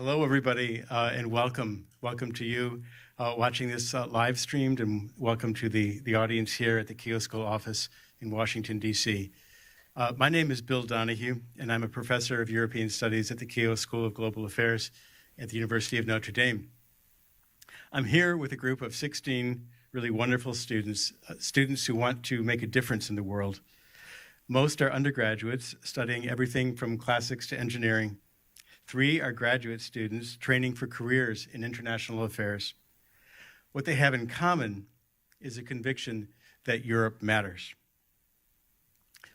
Hello, everybody, and welcome. Welcome to you watching this live streamed, and welcome to the audience here at the Keough School office in Washington, D.C. My name is Bill Donahue, and I'm a professor of European Studies at the Keough School of Global Affairs at the University of Notre Dame. I'm here with a group of 16 really wonderful students, students who want to make a difference in the world. Most are undergraduates studying everything from classics to engineering. 3 are graduate students training for careers in international affairs. What they have in common is a conviction that Europe matters.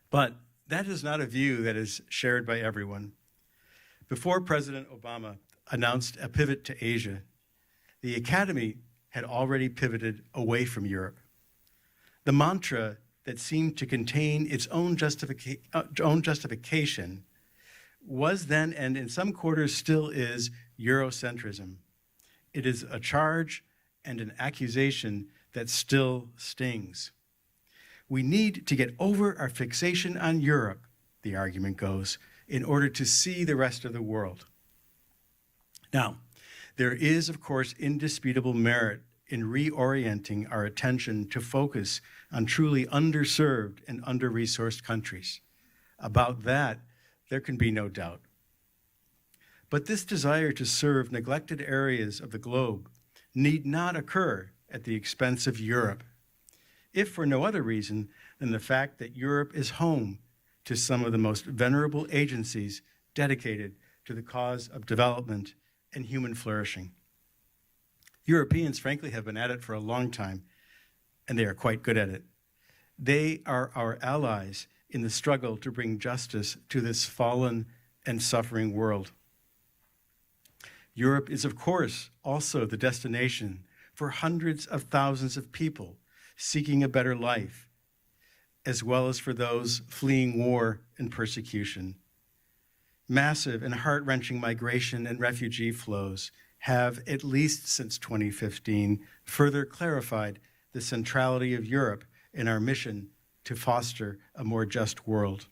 But that is not a view that is shared by everyone. Before President Obama announced a pivot to Asia, the Academy had already pivoted away from Europe. The mantra that seemed to contain its own justification was then, and in some quarters still is, Eurocentrism. It is a charge and an accusation that still stings. We need to get over our fixation on Europe, the argument goes, in order to see the rest of the world. Now, there is, of course, indisputable merit in reorienting our attention to focus on truly underserved and under-resourced countries. About that, there can be no doubt. But this desire to serve neglected areas of the globe need not occur at the expense of Europe, if for no other reason than the fact that Europe is home to some of the most venerable agencies dedicated to the cause of development and human flourishing. Europeans, frankly, have been at it for a long time, and they are quite good at it. They are our allies in the struggle to bring justice to this fallen and suffering world. Europe is, of course, also the destination for hundreds of thousands of people seeking a better life, as well as for those fleeing war and persecution. Massive and heart-wrenching migration and refugee flows have, at least since 2015, further clarified the centrality of Europe in our mission to foster a more just world.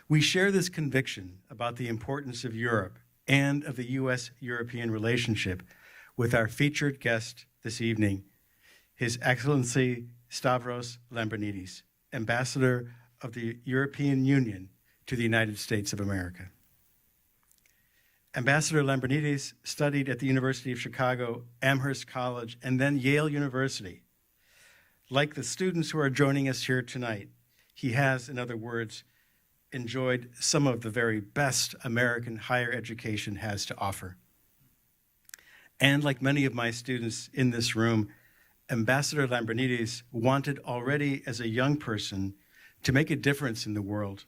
We share this conviction about the importance of Europe and of the U.S.-European relationship with our featured guest this evening, His Excellency Stavros Lambrinidis, Ambassador of the European Union to the United States of America. Ambassador Lambrinidis studied at the University of Chicago, Amherst College, and then Yale University. Like the students who are joining us here tonight, he has, in other words, enjoyed some of the very best American higher education has to offer. And like many of my students in this room, Ambassador Lambrinidis wanted already as a young person to make a difference in the world.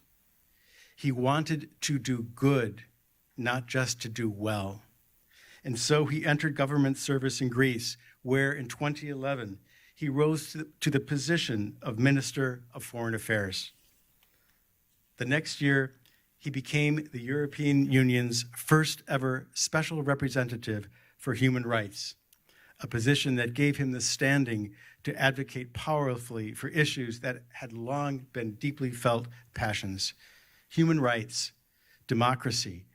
He wanted to do good, not just to do well. And so he entered government service in Greece, where in 2011, he rose to the position of Minister of Foreign Affairs. The next year, he became the European Union's first ever special representative for human rights, a position that gave him the standing to advocate powerfully for issues that had long been deeply felt passions: human rights, democracy,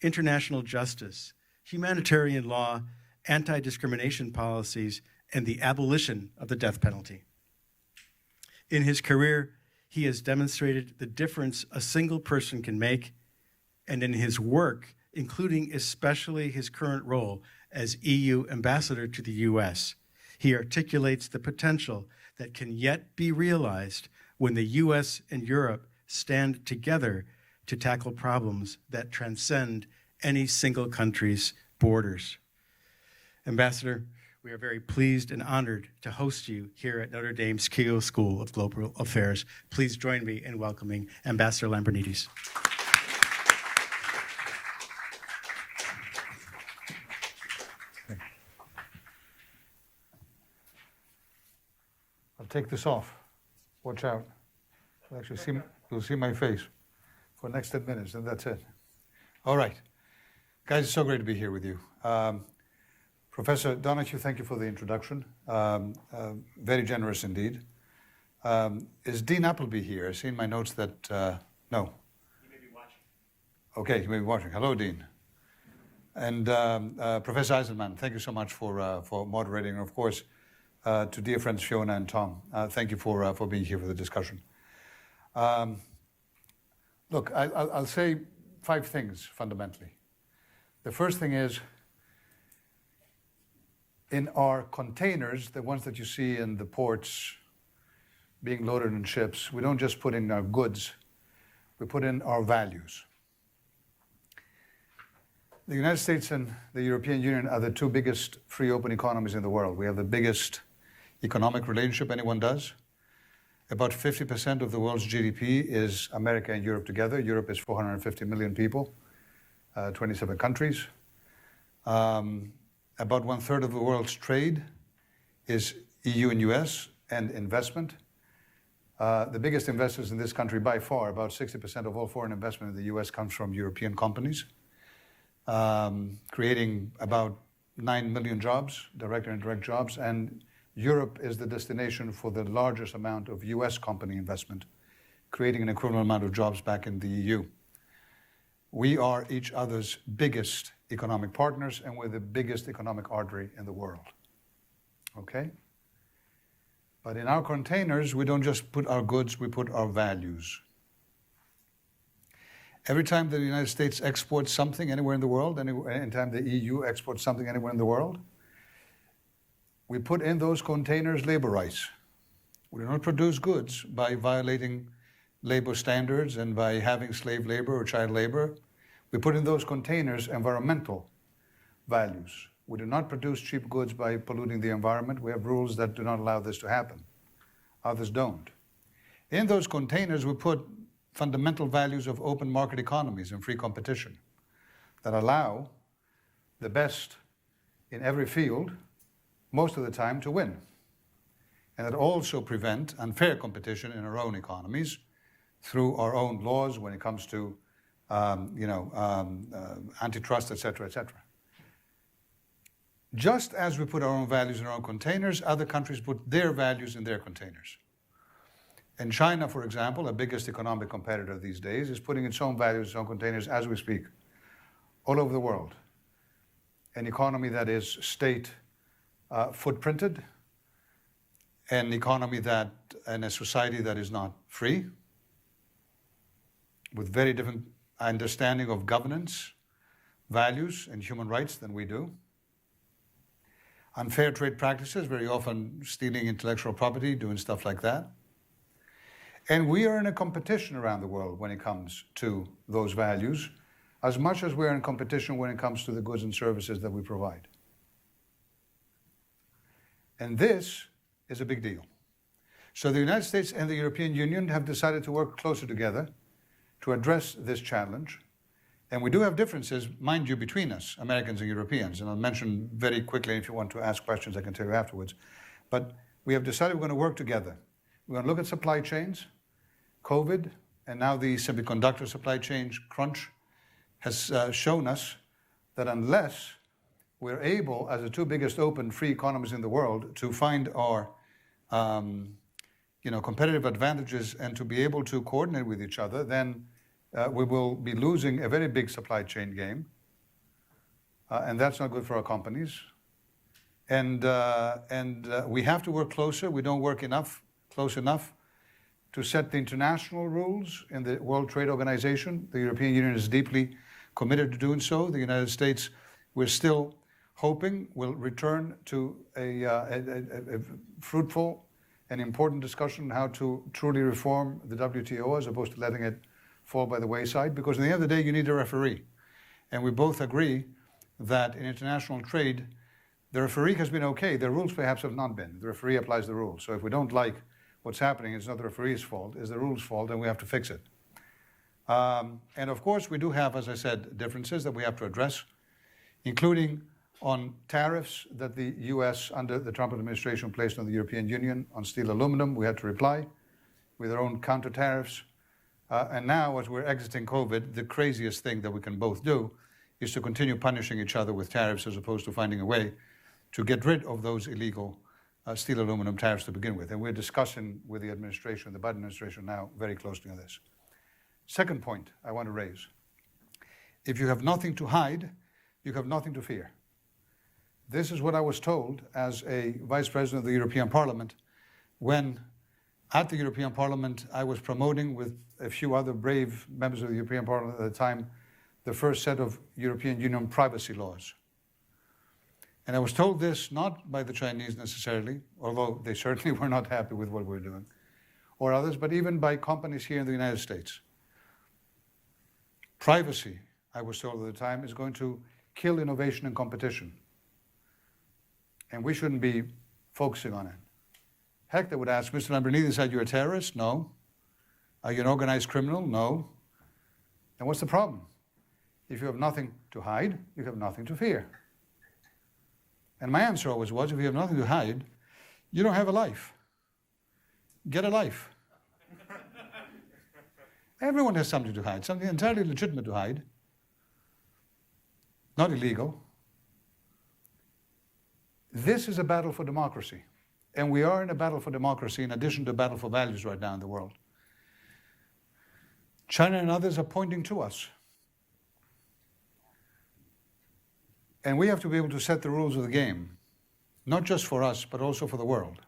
international justice, humanitarian law, anti-discrimination policies, and the abolition of the death penalty. In his career, he has demonstrated the difference a single person can make, and in his work, including especially his current role as EU ambassador to the US, he articulates the potential that can yet be realized when the US and Europe stand together to tackle problems that transcend any single country's borders. Ambassador, we are very pleased and honored to host you here at Notre Dame's Keough School of Global Affairs. Please join me in welcoming Ambassador Lambrinidis. I'll take this off. Watch out. You'll see my face for the next 10 minutes, and that's it. All right. Guys, it's so great to be here with you. Professor Donahue, thank you for the introduction. Very generous indeed. Is Dean Appleby here? I see in my notes that, no. He may be watching. Okay, you may be watching. Hello, Dean. And Professor Eisenman, thank you so much for moderating. And of course, to dear friends Fiona and Tom, thank you for being here for the discussion. Look, I'll say 5 things fundamentally. The first thing is, in our containers, the ones that you see in the ports being loaded in ships, we don't just put in our goods, we put in our values. The United States and the European Union are the 2 biggest free open economies in the world. We have the biggest economic relationship anyone does. About 50% of the world's GDP is America and Europe together. Europe is 450 million people, 27 countries. About 1/3 of the world's trade is EU and US and investment. The biggest investors in this country by far, about 60% of all foreign investment in the US comes from European companies, creating about 9 million jobs, direct and indirect jobs. And Europe is the destination for the largest amount of US company investment, creating an equivalent amount of jobs back in the EU. We are each other's biggest economic partners, and we're the biggest economic artery in the world. Okay? But in our containers, we don't just put our goods, we put our values. Every time the United States exports something anywhere in the world, anytime the EU exports something anywhere in the world, we put in those containers labor rights. We do not produce goods by violating labor standards and by having slave labor or child labor. We put in those containers environmental values. We do not produce cheap goods by polluting the environment. We have rules that do not allow this to happen. Others don't. In those containers, we put fundamental values of open market economies and free competition that allow the best in every field, most of the time, to win. And that also prevent unfair competition in our own economies through our own laws when it comes to antitrust, et cetera, et cetera. Just as we put our own values in our own containers, other countries put their values in their containers. And China, for example, our biggest economic competitor these days, is putting its own values in its own containers as we speak, all over the world. An economy that is state footprinted, an economy and a society that is not free, with very different understanding of governance, values, and human rights than we do. Unfair trade practices, very often stealing intellectual property, doing stuff like that. And we are in a competition around the world when it comes to those values, as much as we're in competition when it comes to the goods and services that we provide. And this is a big deal. So the United States and the European Union have decided to work closer together to address this challenge. And we do have differences, mind you, between us, Americans and Europeans. And I'll mention very quickly, if you want to ask questions, I can tell you afterwards. But we have decided we're going to work together. We're going to look at supply chains. COVID, and now the semiconductor supply chain crunch has shown us that unless we're able, as the 2 biggest open free economies in the world, to find our competitive advantages and to be able to coordinate with each other, then we will be losing a very big supply chain game. And that's not good for our companies. And we have to work closer. We don't work close enough to set the international rules in the World Trade Organization. The European Union is deeply committed to doing so. The United States, we're still hoping, will return to a fruitful and important discussion on how to truly reform the WTO as opposed to letting it fall by the wayside. Because at the end of the day, you need a referee. And we both agree that in international trade, the referee has been okay. The rules perhaps have not been. The referee applies the rules. So if we don't like what's happening, it's not the referee's fault, it's the rules' fault, and we have to fix it. And of course, we do have, as I said, differences that we have to address, including on tariffs that the US, under the Trump administration, placed on the European Union on steel aluminum. We had to reply with our own counter tariffs. And now, as we're exiting COVID, the craziest thing that we can both do is to continue punishing each other with tariffs as opposed to finding a way to get rid of those illegal steel aluminum tariffs to begin with. And we're discussing with the administration, the Biden administration now, very closely on this. Second point I want to raise. If you have nothing to hide, you have nothing to fear. This is what I was told as a vice president of the European Parliament when at the European Parliament I was promoting with a few other brave members of the European Parliament at the time the first set of European Union privacy laws. And I was told this not by the Chinese necessarily, although they certainly were not happy with what we were doing, or others, but even by companies here in the United States. Privacy, I was told at the time, is going to kill innovation and competition. And we shouldn't be focusing on it. Heck, they would ask, Mr. Lambrinidis, are you a terrorist? No. Are you an organized criminal? No. And what's the problem? If you have nothing to hide, you have nothing to fear. And my answer always was, if you have nothing to hide, you don't have a life. Get a life. Everyone has something to hide, something entirely legitimate to hide, not illegal. This is a battle for democracy. And we are in a battle for democracy in addition to a battle for values right now in the world. China and others are pointing to us. And we have to be able to set the rules of the game, not just for us, but also for the world.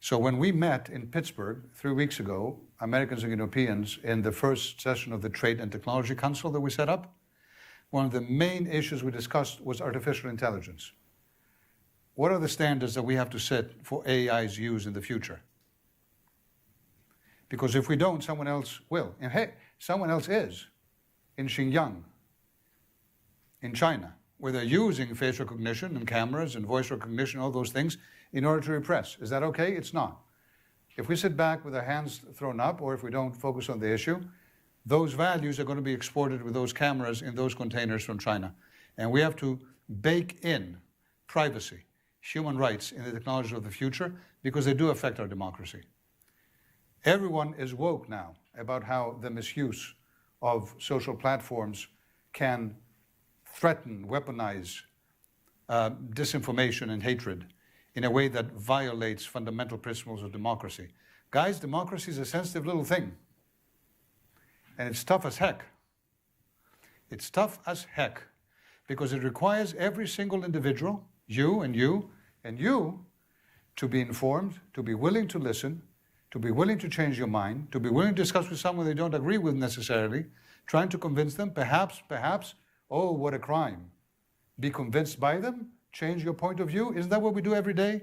So when we met in Pittsburgh 3 weeks ago, Americans and Europeans, in the first session of the Trade and Technology Council that we set up, one of the main issues we discussed was artificial intelligence. What are the standards that we have to set for AI's use in the future? Because if we don't, someone else will. And hey, someone else is in Xinjiang, in China, where they're using face recognition and cameras and voice recognition, all those things, in order to repress. Is that okay? It's not. If we sit back with our hands thrown up, or if we don't focus on the issue, those values are going to be exported with those cameras in those containers from China. And we have to bake in privacy, human rights in the technology of the future, because they do affect our democracy. Everyone is woke now about how the misuse of social platforms can threaten, weaponize disinformation and hatred in a way that violates fundamental principles of democracy. Guys, democracy is a sensitive little thing. And it's tough as heck. It's tough as heck because it requires every single individual, you and you and you, to be informed, to be willing to listen, to be willing to change your mind, to be willing to discuss with someone they don't agree with necessarily, trying to convince them, perhaps, oh, what a crime. Be convinced by them, change your point of view. Isn't that what we do every day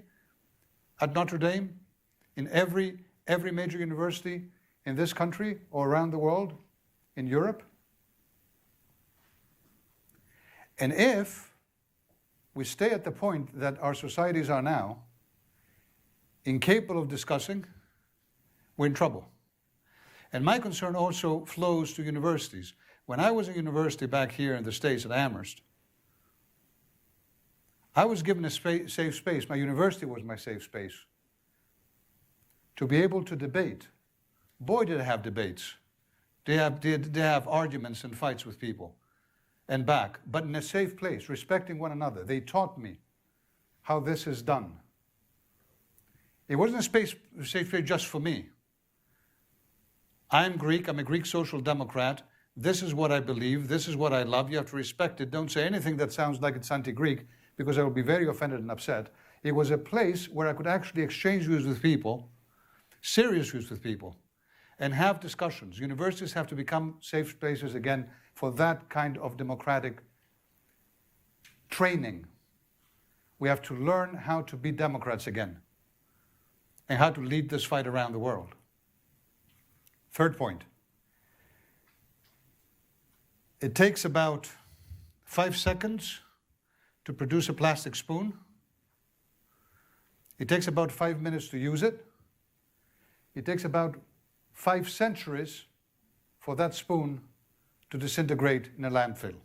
at Notre Dame, in every major university in this country or around the world, in Europe? And if we stay at the point that our societies are now, incapable of discussing, we're in trouble. And my concern also flows to universities. When I was in university back here in the States at Amherst, I was given a safe space. My university was my safe space to be able to debate. Boy, did I have debates. They have arguments and fights with people and back, but in a safe place, respecting one another. They taught me how this is done. It wasn't a safe place just for me. I'm Greek. I'm a Greek social democrat. This is what I believe. This is what I love. You have to respect it. Don't say anything that sounds like it's anti-Greek, because I will be very offended and upset. It was a place where I could actually exchange views with people, serious views with people, and have discussions. Universities have to become safe spaces again for that kind of democratic training. We have to learn how to be democrats again and how to lead this fight around the world. Third point. It takes about 5 seconds to produce a plastic spoon. It takes about 5 minutes to use it. It takes about 5 centuries for that spoon to disintegrate in a landfill.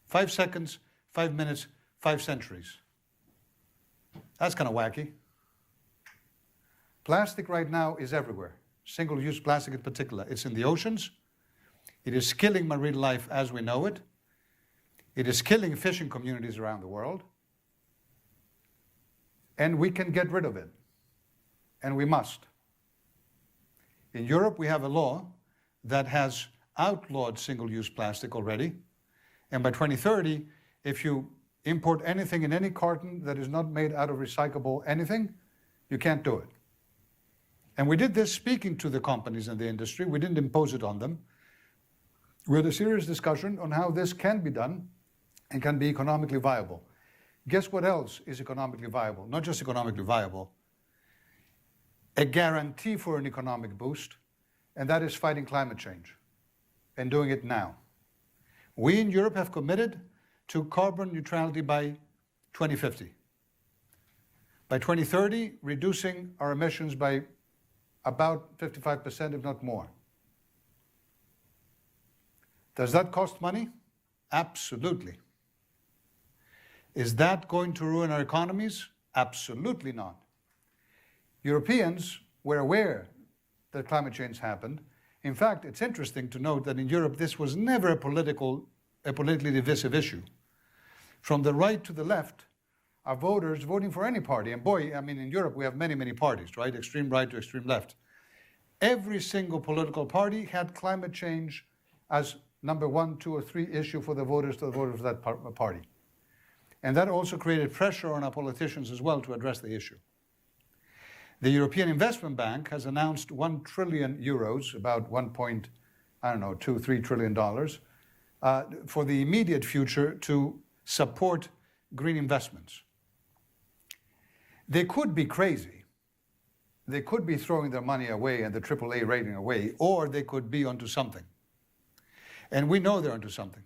5 seconds, 5 minutes, 5 centuries. That's kind of wacky. Plastic right now is everywhere. Single-use plastic in particular. It's in the oceans. It is killing marine life as we know it. It is killing fishing communities around the world. And we can get rid of it. And we must. In Europe, we have a law that has outlawed single-use plastic already. And by 2030, if you import anything in any carton that is not made out of recyclable anything, you can't do it. And we did this speaking to the companies in the industry. We didn't impose it on them. We had a serious discussion on how this can be done and can be economically viable. Guess what else is economically viable? Not just economically viable, a guarantee for an economic boost, and that is fighting climate change and doing it now. We in Europe have committed to carbon neutrality by 2050. By 2030, reducing our emissions by about 55%, if not more. Does that cost money? Absolutely. Is that going to ruin our economies? Absolutely not. Europeans were aware that climate change happened. In fact, it's interesting to note that in Europe, this was never a politically divisive issue. From the right to the left are voters voting for any party. And boy, I mean, in Europe, we have many, many parties, right? Extreme right to extreme left. Every single political party had climate change as number 1, 2, or 3 issue for the voters of that party. And that also created pressure on our politicians as well to address the issue. The European Investment Bank has announced 1 trillion euros, about $2-3 trillion, for the immediate future to support green investments. They could be crazy. They could be throwing their money away and the AAA rating away, or they could be onto something. And we know they're onto something.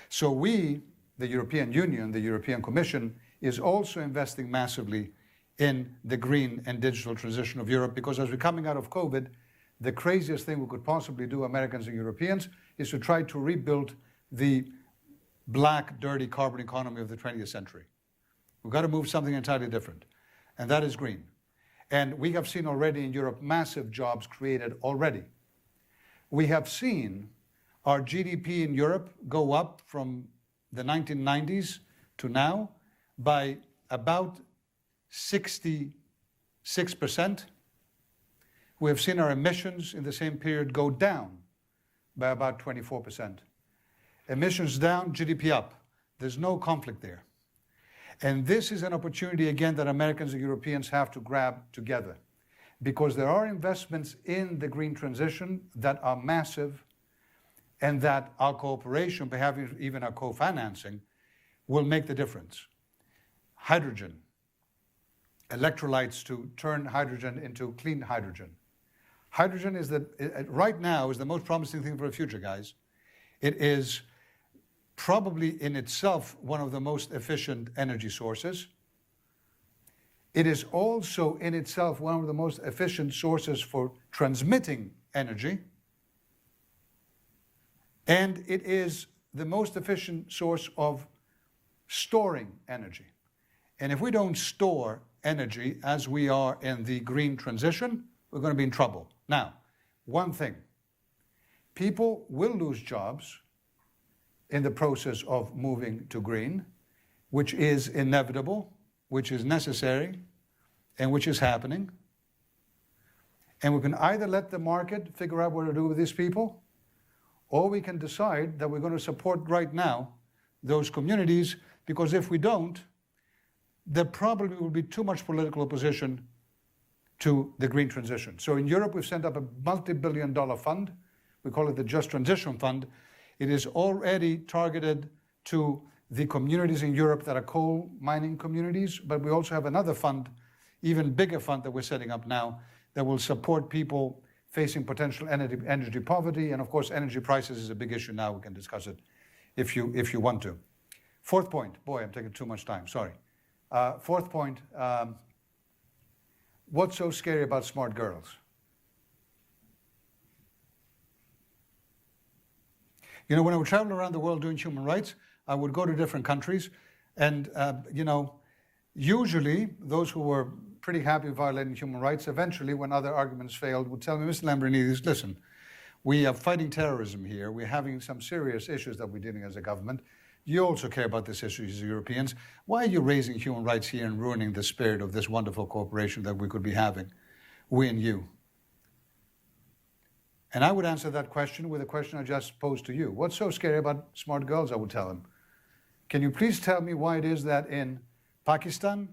So we, the European Union, the European Commission, is also investing massively in the green and digital transition of Europe, because as we're coming out of COVID, the craziest thing we could possibly do, Americans and Europeans, is to try to rebuild the black, dirty carbon economy of the 20th century. We've got to move something entirely different, and that is green. And we have seen already in Europe massive jobs created already. We have seen our GDP in Europe go up from the 1990s to now by about 66%. We have seen our emissions in the same period go down by about 24%. Emissions down, GDP up. There's no conflict there. And this is an opportunity, again, that Americans and Europeans have to grab together, because there are investments in the green transition that are massive, and that our cooperation, perhaps even our co-financing, will make the difference. Hydrogen, electrolytes to turn hydrogen into clean hydrogen. Hydrogen is right now is the most promising thing for the future, guys. It is probably in itself one of the most efficient energy sources. It is also in itself one of the most efficient sources for transmitting energy. And it is the most efficient source of storing energy. And if we don't store energy as we are in the green transition, we're going to be in trouble. Now, one thing, people will lose jobs in the process of moving to green, which is inevitable, which is necessary, and which is happening. And we can either let the market figure out what to do with these people, or we can decide that we're going to support right now those communities, because if we don't, there probably will be too much political opposition to the green transition. So in Europe, we've sent up a multi-billion-dollar fund. We call it the Just Transition Fund. It is already targeted to the communities in Europe that are coal mining communities, but we also have another fund, even bigger fund that we're setting up now, that will support people facing potential energy poverty. And of course, energy prices is a big issue now. We can discuss it if you want to. Fourth point, boy, I'm taking too much time, sorry. Fourth point, what's so scary about smart girls? You know, when I would travel around the world doing human rights, I would go to different countries, and usually those who were pretty happy violating human rights, eventually, when other arguments failed, would tell me, Mr. Lambrinidis, listen, we are fighting terrorism here. We're having some serious issues that we're dealing as a government. You also care about these issues as Europeans. Why are you raising human rights here and ruining the spirit of this wonderful cooperation that we could be having, we and you? And I would answer that question with a question I just posed to you. What's so scary about smart girls, I would tell him. Can you please tell me why it is that in Pakistan,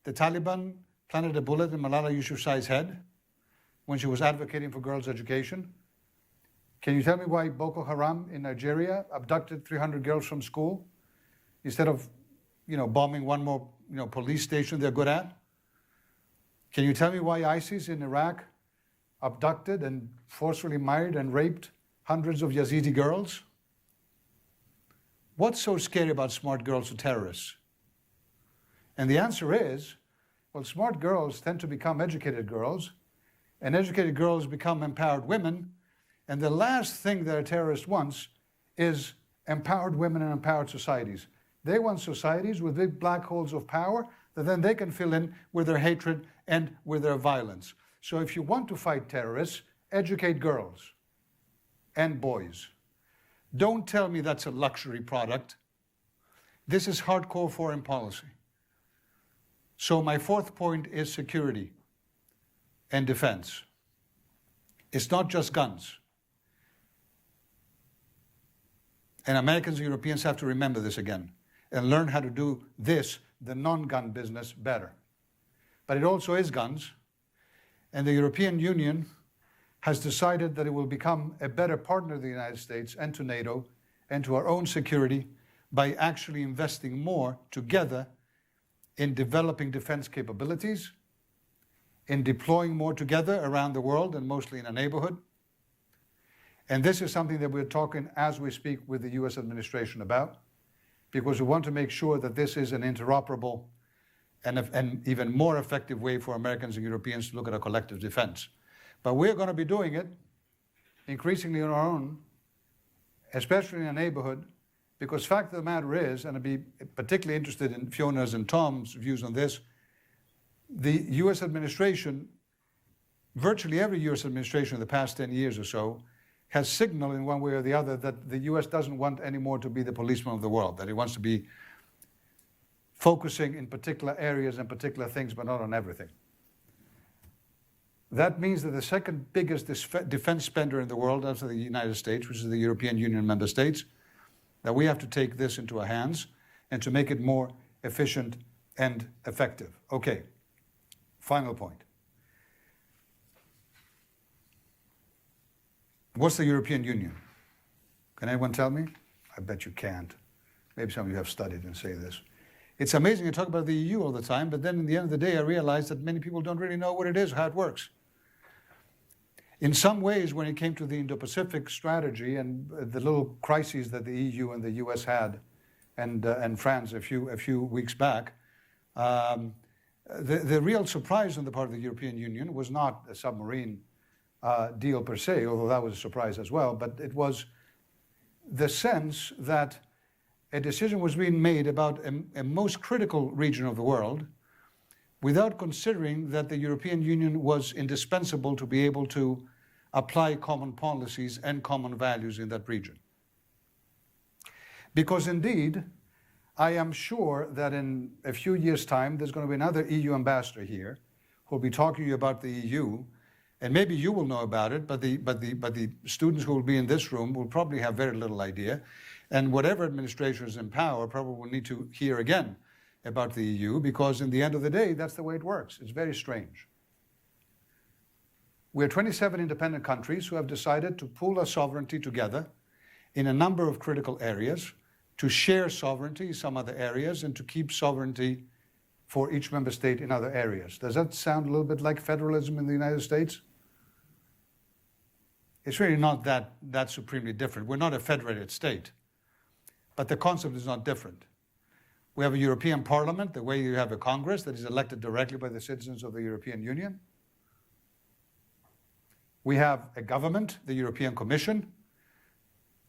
the Taliban planted a bullet in Malala Yousafzai's head when she was advocating for girls' education? Can you tell me why Boko Haram in Nigeria abducted 300 girls from school instead of, bombing one more, police station they're good at? Can you tell me why ISIS in Iraq abducted and forcefully married and raped hundreds of Yazidi girls? What's so scary about smart girls to terrorists? And the answer is, well, smart girls tend to become educated girls, and educated girls become empowered women, and the last thing that a terrorist wants is empowered women and empowered societies. They want societies with big black holes of power that then they can fill in with their hatred and with their violence. So if you want to fight terrorists, educate girls and boys. Don't tell me that's a luxury product. This is hardcore foreign policy. So my fourth point is security and defense. It's not just guns. And Americans and Europeans have to remember this again and learn how to do this, the non-gun business, better. But it also is guns. And the European Union has decided that it will become a better partner to the United States and to NATO and to our own security by actually investing more together in developing defense capabilities, in deploying more together around the world and mostly in a neighborhood. And this is something that we're talking as we speak with the US administration about, because we want to make sure that this is an interoperable and even more effective way for Americans and Europeans to look at a collective defense. But we're going to be doing it increasingly on our own, especially in a neighborhood, because fact of the matter is, and I'd be particularly interested in Fiona's and Tom's views on this, the US administration, virtually every US administration in the past 10 years or so, has signaled in one way or the other that the US doesn't want anymore to be the policeman of the world, that it wants to be focusing in particular areas and particular things, but not on everything. That means that the second biggest defense spender in the world after the United States, which is the European Union member states, that we have to take this into our hands and to make it more efficient and effective. Okay, final point. What's the European Union? Can anyone tell me? I bet you can't. Maybe some of you have studied and say this. It's amazing to talk about the EU all the time, but then in the end of the day, I realized that many people don't really know what it is, how it works. In some ways, when it came to the Indo-Pacific strategy and the little crises that the EU and the US had, and France a few weeks back, the real surprise on the part of the European Union was not a submarine deal per se, although that was a surprise as well, but it was the sense that a decision was being made about a most critical region of the world without considering that the European Union was indispensable to be able to apply common policies and common values in that region. Because indeed, I am sure that in a few years' time, there's going to be another EU ambassador here who will be talking to you about the EU, and maybe you will know about it, but the students who will be in this room will probably have very little idea. And whatever administration is in power probably will need to hear again about the EU, because in the end of the day, that's the way it works. It's very strange. We're 27 independent countries who have decided to pool our sovereignty together in a number of critical areas, to share sovereignty in some other areas, and to keep sovereignty for each member state in other areas. Does that sound a little bit like federalism in the United States? It's really not that supremely different. We're not a federated state, but the concept is not different. We have a European Parliament, the way you have a Congress that is elected directly by the citizens of the European Union. We have a government, the European Commission,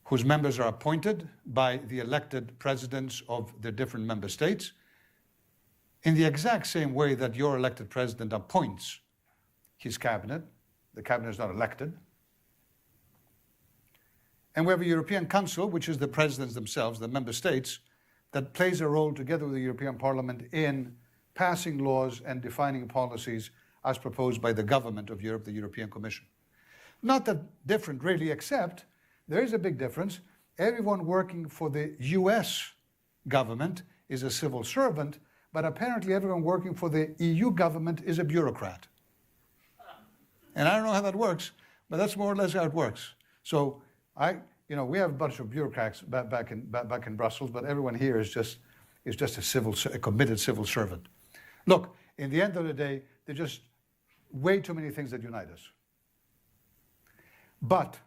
whose members are appointed by the elected presidents of the different member states, in the exact same way that your elected president appoints his cabinet. The cabinet is not elected. And we have a European Council, which is the presidents themselves, the member states, that plays a role together with the European Parliament in passing laws and defining policies as proposed by the government of Europe, the European Commission. Not that different really, except there is a big difference. Everyone working for the US government is a civil servant, but apparently everyone working for the EU government is a bureaucrat. And I don't know how that works, but that's more or less how it works. So we have a bunch of bureaucrats back in Brussels, but everyone here is just a committed civil servant. Look, in the end of the day, there's just way too many things that unite us. But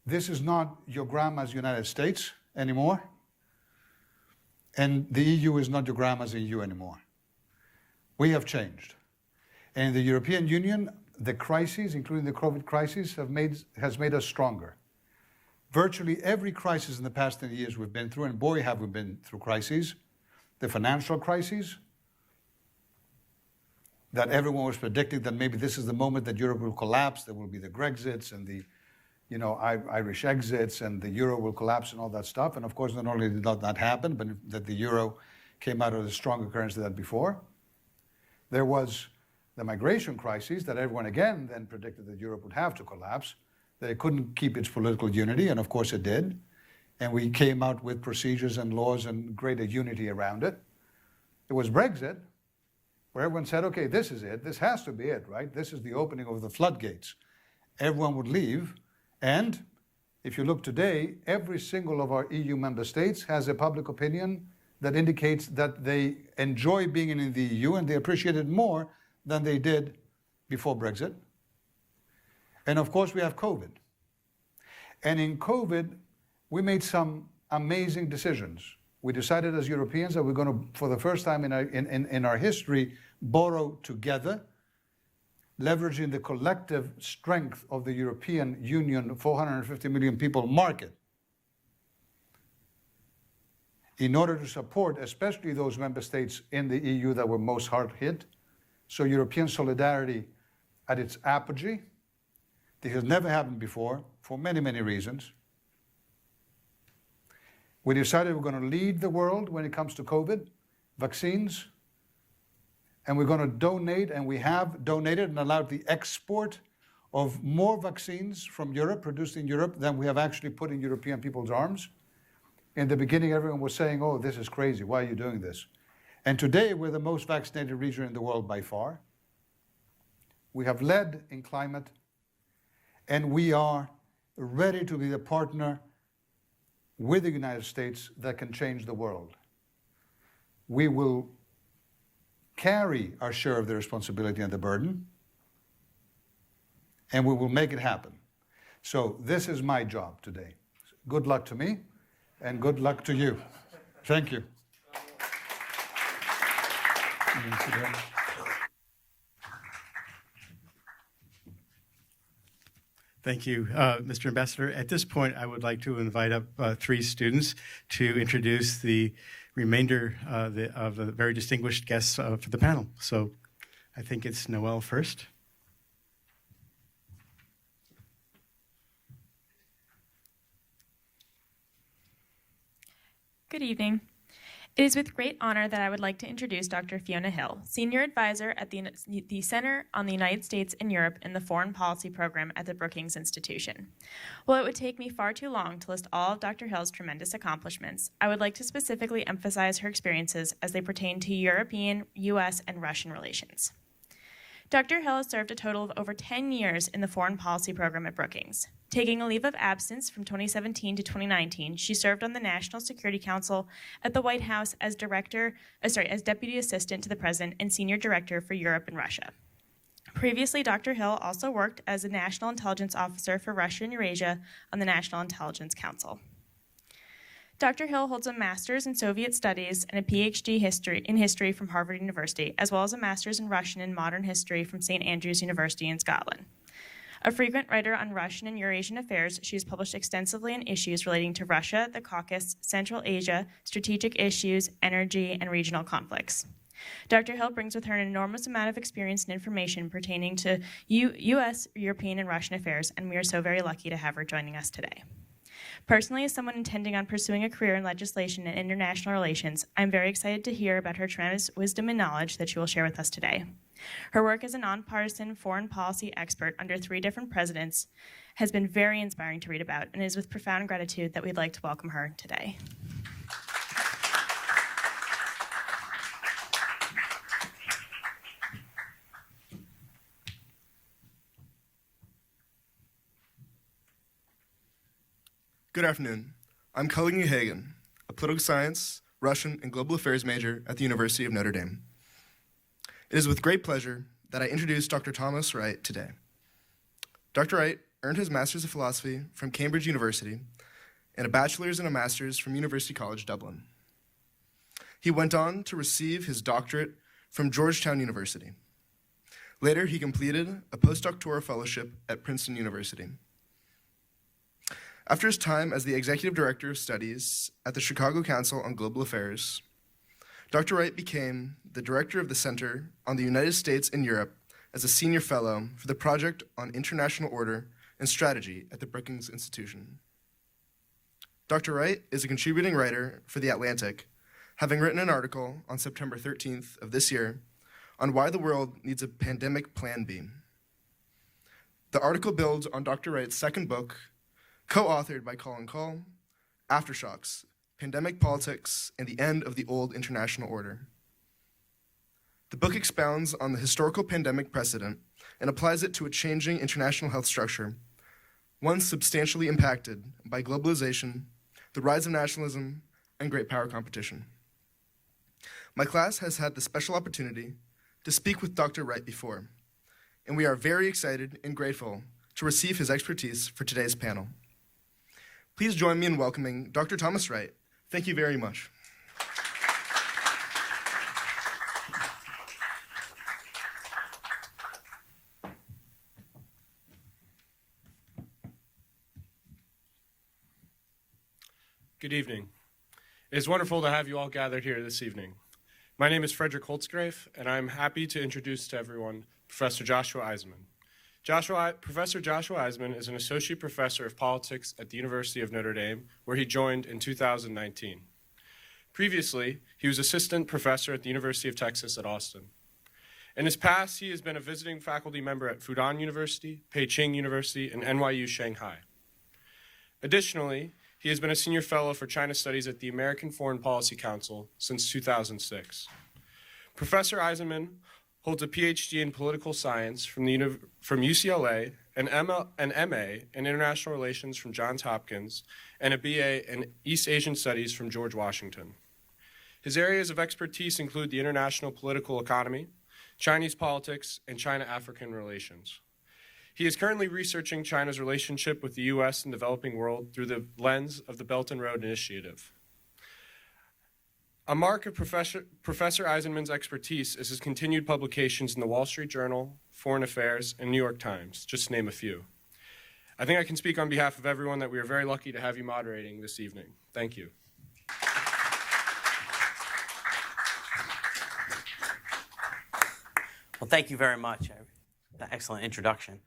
this is not your grandma's United States anymore, and the EU is not your grandma's EU anymore. We have changed. And in the European Union, the crises, including the COVID crisis, has made us stronger. Virtually every crisis in the past 10 years we've been through, and boy have we been through crises, the financial crises, that everyone was predicting that maybe this is the moment that Europe will collapse, there will be the Grexits and the Irish exits, and the euro will collapse and all that stuff. And of course, not only did that happen, but that the euro came out as a stronger currency than before. There was the migration crisis that everyone again then predicted that Europe would have to collapse, that it couldn't keep its political unity, and of course it did. And we came out with procedures and laws and greater unity around it. It was Brexit, where everyone said, okay, this is it, this has to be it, right? This is the opening of the floodgates. Everyone would leave, and if you look today, every single of our EU member states has a public opinion that indicates that they enjoy being in the EU and they appreciate it more than they did before Brexit. And of course, we have COVID. And in COVID, we made some amazing decisions. We decided as Europeans that we're going to, for the first time in our history, borrow together, leveraging the collective strength of the European Union 450 million people market in order to support especially those member states in the EU that were most hard hit. So European solidarity at its apogee. This has never happened before for many, many reasons. We decided we're going to lead the world when it comes to COVID, vaccines, and we're going to donate, and we have donated and allowed the export of more vaccines from Europe, produced in Europe, than we have actually put in European people's arms. In the beginning, everyone was saying, oh, this is crazy, why are you doing this? And today, we're the most vaccinated region in the world by far. We have led in climate, and we are ready to be the partner with the United States that can change the world. We will carry our share of the responsibility and the burden, and we will make it happen. So this is my job today. Good luck to me, and good luck to you. Thank you. Thank you, Mr. Ambassador. At this point, I would like to invite up three students to introduce the remainder of the very distinguished guests for the panel. So I think it's Noelle first. Good evening. It is with great honor that I would like to introduce Dr. Fiona Hill, Senior Advisor at the Center on the United States and Europe in the Foreign Policy Program at the Brookings Institution. While it would take me far too long to list all of Dr. Hill's tremendous accomplishments, I would like to specifically emphasize her experiences as they pertain to European, U.S., and Russian relations. Dr. Hill has served a total of over 10 years in the Foreign Policy Program at Brookings. Taking a leave of absence from 2017 to 2019, she served on the National Security Council at the White House as Deputy Assistant to the President and Senior Director for Europe and Russia. Previously, Dr. Hill also worked as a National Intelligence Officer for Russia and Eurasia on the National Intelligence Council. Dr. Hill holds a Master's in Soviet Studies and a PhD in History from Harvard University, as well as a Master's in Russian and Modern History from St. Andrews University in Scotland. A frequent writer on Russian and Eurasian affairs, she has published extensively on issues relating to Russia, the Caucasus, Central Asia, strategic issues, energy, and regional conflicts. Dr. Hill brings with her an enormous amount of experience and information pertaining to U.S., European, and Russian affairs, and we are so very lucky to have her joining us today. Personally, as someone intending on pursuing a career in legislation and international relations, I'm very excited to hear about her tremendous wisdom and knowledge that she will share with us today. Her work as a nonpartisan foreign policy expert under 3 different presidents has been very inspiring to read about, and it is with profound gratitude that we'd like to welcome her today. Good afternoon. I'm Colin Kahn, a political science, Russian, and global affairs major at the University of Notre Dame. It is with great pleasure that I introduce Dr. Thomas Wright today. Dr. Wright earned his Master's of Philosophy from Cambridge University and a bachelor's and a master's from University College Dublin. He went on to receive his doctorate from Georgetown University. Later, he completed a postdoctoral fellowship at Princeton University. After his time as the Executive Director of Studies at the Chicago Council on Global Affairs, Dr. Wright became the Director of the Center on the United States and Europe as a Senior Fellow for the Project on International Order and Strategy at the Brookings Institution. Dr. Wright is a contributing writer for The Atlantic, having written an article on September 13th of this year on why the world needs a pandemic plan B. The article builds on Dr. Wright's second book, co-authored by Colin Kahn, Aftershocks, Pandemic Politics and the End of the Old International Order. The book expounds on the historical pandemic precedent and applies it to a changing international health structure, one substantially impacted by globalization, the rise of nationalism, and great power competition. My class has had the special opportunity to speak with Dr. Wright before, and we are very excited and grateful to receive his expertise for today's panel. Please join me in welcoming Dr. Thomas Wright. Thank you very much. Good evening. It is wonderful to have you all gathered here this evening. My name is Frederick Holtzgrafe, and I'm happy to introduce to everyone Professor Joshua Eisenman. Professor Joshua Eisenman is an associate professor of politics at the University of Notre Dame, where he joined in 2019. Previously, he was assistant professor at the University of Texas at Austin. In his past, he has been a visiting faculty member at Fudan University, Peiping University, and NYU Shanghai. Additionally, he has been a senior fellow for China Studies at the American Foreign Policy Council since 2006. Professor Eisenman holds a PhD in political science from UCLA, an MA in international relations from Johns Hopkins, and a BA in East Asian Studies from George Washington. His areas of expertise include the international political economy, Chinese politics, and China-African relations. He is currently researching China's relationship with the U.S. and developing world through the lens of the Belt and Road Initiative. A mark of Professor Eisenman's expertise is his continued publications in the Wall Street Journal, Foreign Affairs, and New York Times, just to name a few. I think I can speak on behalf of everyone that we are very lucky to have you moderating this evening. Thank you. Well, thank you very much. Excellent introduction.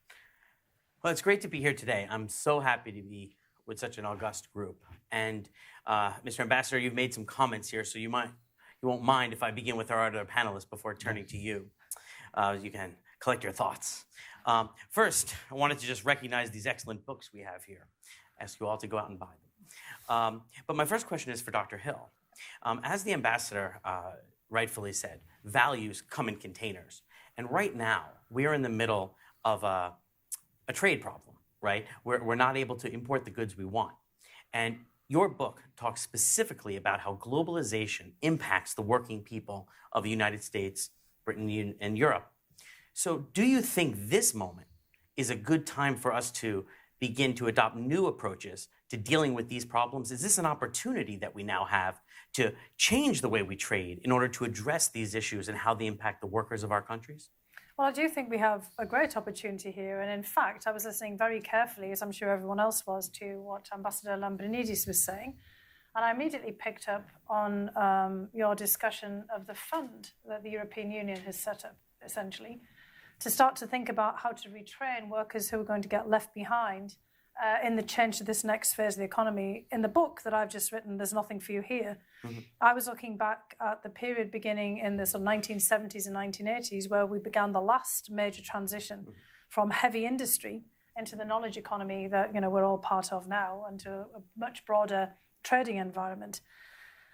Well, it's great to be here today. I'm so happy to be with such an august group. And Mr. Ambassador, you've made some comments here, so you won't mind if I begin with our other panelists before turning to you. You can collect your thoughts. First, I wanted to just recognize these excellent books we have here. Ask you all to go out and buy them. But my first question is for Dr. Hill. As the ambassador rightfully said, values come in containers. And right now, we are in the middle of a trade problem, right? We're not able to import the goods we want. And your book talks specifically about how globalization impacts the working people of the United States, Britain, and Europe. So do you think this moment is a good time for us to begin to adopt new approaches to dealing with these problems? Is this an opportunity that we now have to change the way we trade in order to address these issues and how they impact the workers of our countries? Well, I do think we have a great opportunity here. And in fact, I was listening very carefully, as I'm sure everyone else was, to what Ambassador Lambrinidis was saying. And I immediately picked up on your discussion of the fund that the European Union has set up, essentially, to start to think about how to retrain workers who are going to get left behind in the change to this next phase of the economy. In the book that I've just written, There's Nothing for You Here, I was looking back at the period beginning in the sort of 1970s and 1980s where we began the last major transition from heavy industry into the knowledge economy that we're all part of now, and to a much broader trading environment.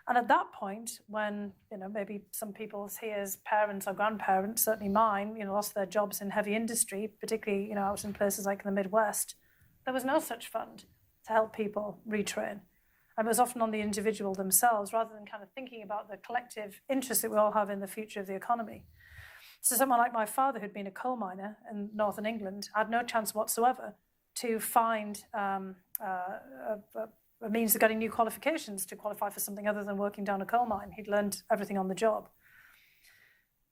And at that point, when maybe some people's here's parents or grandparents, certainly mine, lost their jobs in heavy industry, particularly out in places like the Midwest, there was no such fund to help people retrain. And it was often on the individual themselves, rather than kind of thinking about the collective interest that we all have in the future of the economy. So someone like my father, who'd been a coal miner in northern England, had no chance whatsoever to find a means of getting new qualifications to qualify for something other than working down a coal mine. He'd learned everything on the job.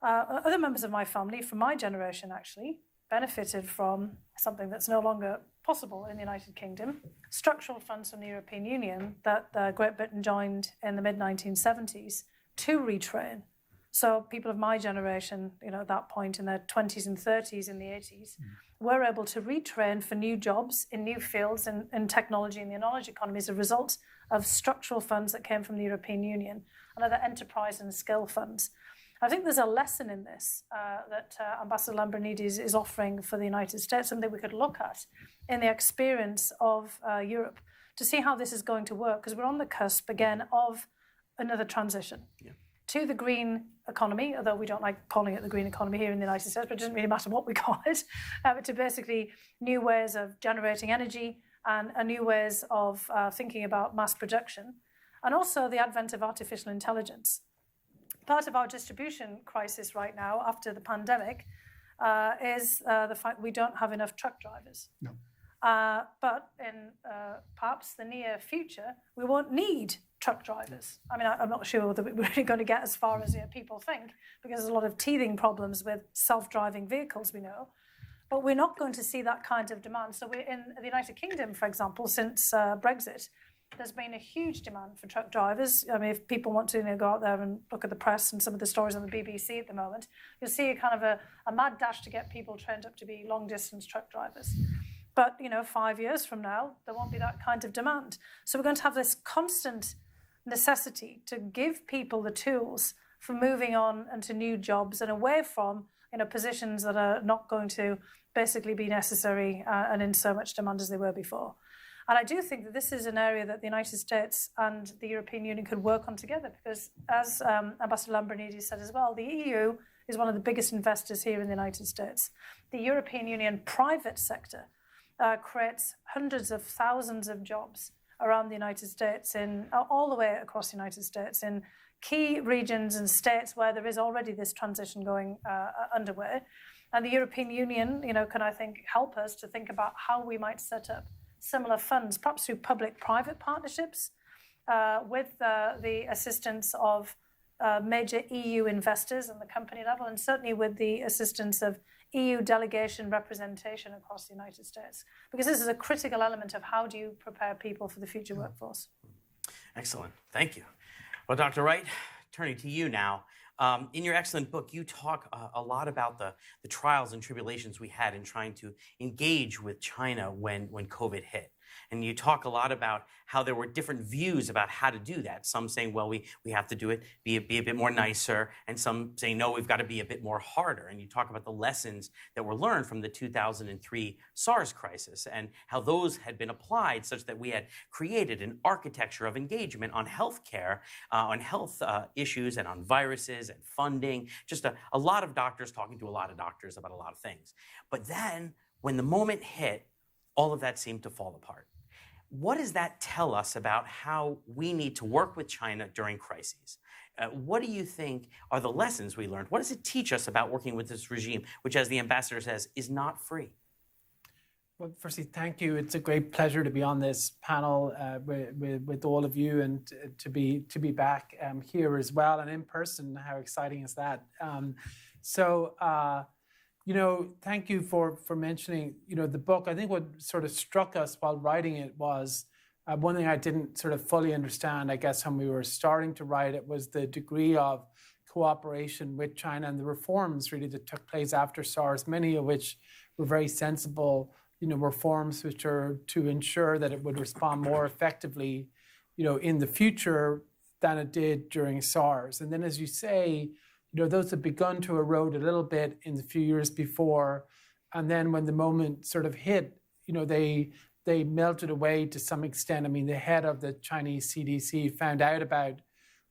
Other members of my family, from my generation actually, benefited from something that's no longer possible in the United Kingdom, structural funds from the European Union that Great Britain joined in the mid-1970s to retrain. So people of my generation, at that point in their 20s and 30s in the 80s, were able to retrain for new jobs in new fields in technology and the knowledge economy as a result of structural funds that came from the European Union and other enterprise and skill funds. I think there's a lesson in this that Ambassador Lambrinidis is offering for the United States, something we could look at in the experience of Europe to see how this is going to work, because we're on the cusp again of another transition to the green economy, although we don't like calling it the green economy here in the United States, but it doesn't really matter what we call it, but to basically new ways of generating energy and new ways of thinking about mass production, and also the advent of artificial intelligence. Part of our distribution crisis right now, after the pandemic, is the fact we don't have enough truck drivers. No. But in perhaps the near future, we won't need truck drivers. I mean, I'm not sure that we're really going to get as far as people think, because there's a lot of teething problems with self-driving vehicles, we know. But we're not going to see that kind of demand. So we're in the United Kingdom, for example, since Brexit, there's been a huge demand for truck drivers. I mean, if people want to go out there and look at the press and some of the stories on the BBC at the moment, you'll see a kind of a mad dash to get people trained up to be long-distance truck drivers. But, 5 years from now, there won't be that kind of demand. So we're going to have this constant necessity to give people the tools for moving on into new jobs and away from, positions that are not going to basically be necessary and in so much demand as they were before. And I do think that this is an area that the United States and the European Union could work on together, because as Ambassador Lambrinidis said as well, the EU is one of the biggest investors here in the United States. The European Union private sector creates hundreds of thousands of jobs around the United States, all the way across the United States, in key regions and states where there is already this transition going underway. And the European Union, can, I think, help us to think about how we might set up similar funds, perhaps through public-private partnerships, with the assistance of major EU investors on the company level, and certainly with the assistance of EU delegation representation across the United States, because this is a critical element of how do you prepare people for the future workforce. Excellent. Thank you. Well, Dr. Wright, turning to you now. In your excellent book, you talk a lot about the trials and tribulations we had in trying to engage with China when COVID hit. And you talk a lot about how there were different views about how to do that. Some saying, well, we have to do it, be a bit more nicer. And some saying, no, we've got to be a bit more harder. And you talk about the lessons that were learned from the 2003 SARS crisis and how those had been applied such that we had created an architecture of engagement on healthcare, on health issues and on viruses and funding. Just a lot of doctors talking to a lot of doctors about a lot of things. But then when the moment hit, all of that seemed to fall apart. What does that tell us about how we need to work with China during crises? What do you think are the lessons we learned? What does it teach us about working with this regime, which, as the ambassador says, is not free? Well, firstly, thank you. It's a great pleasure to be on this panel with all of you, and to be back here as well and in person. How exciting is that? Thank you for mentioning, the book. I think what sort of struck us while writing it was one thing I didn't sort of fully understand, I guess, when we were starting to write it, was the degree of cooperation with China and the reforms really that took place after SARS, many of which were very sensible reforms which are to ensure that it would respond more effectively, in the future than it did during SARS. And then, as you say, those have begun to erode a little bit in the few years before. And then when the moment sort of hit, they melted away to some extent. I mean, the head of the Chinese CDC found out about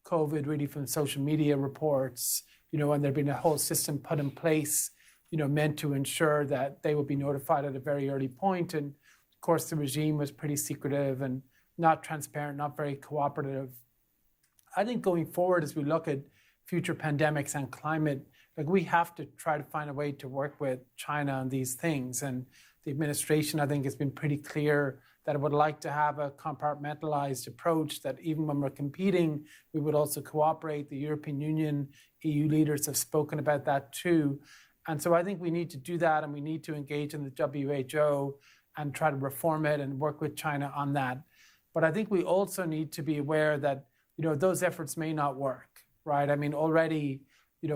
COVID really from social media reports, and there'd been a whole system put in place, meant to ensure that they would be notified at a very early point. And of course, the regime was pretty secretive and not transparent, not very cooperative. I think going forward, as we look at future pandemics and climate, we have to try to find a way to work with China on these things. And the administration, I think, has been pretty clear that it would like to have a compartmentalized approach, that even when we're competing, we would also cooperate. The European Union, EU leaders have spoken about that too. And so I think we need to do that, and we need to engage in the WHO and try to reform it and work with China on that. But I think we also need to be aware that, those efforts may not work, right? I mean, already,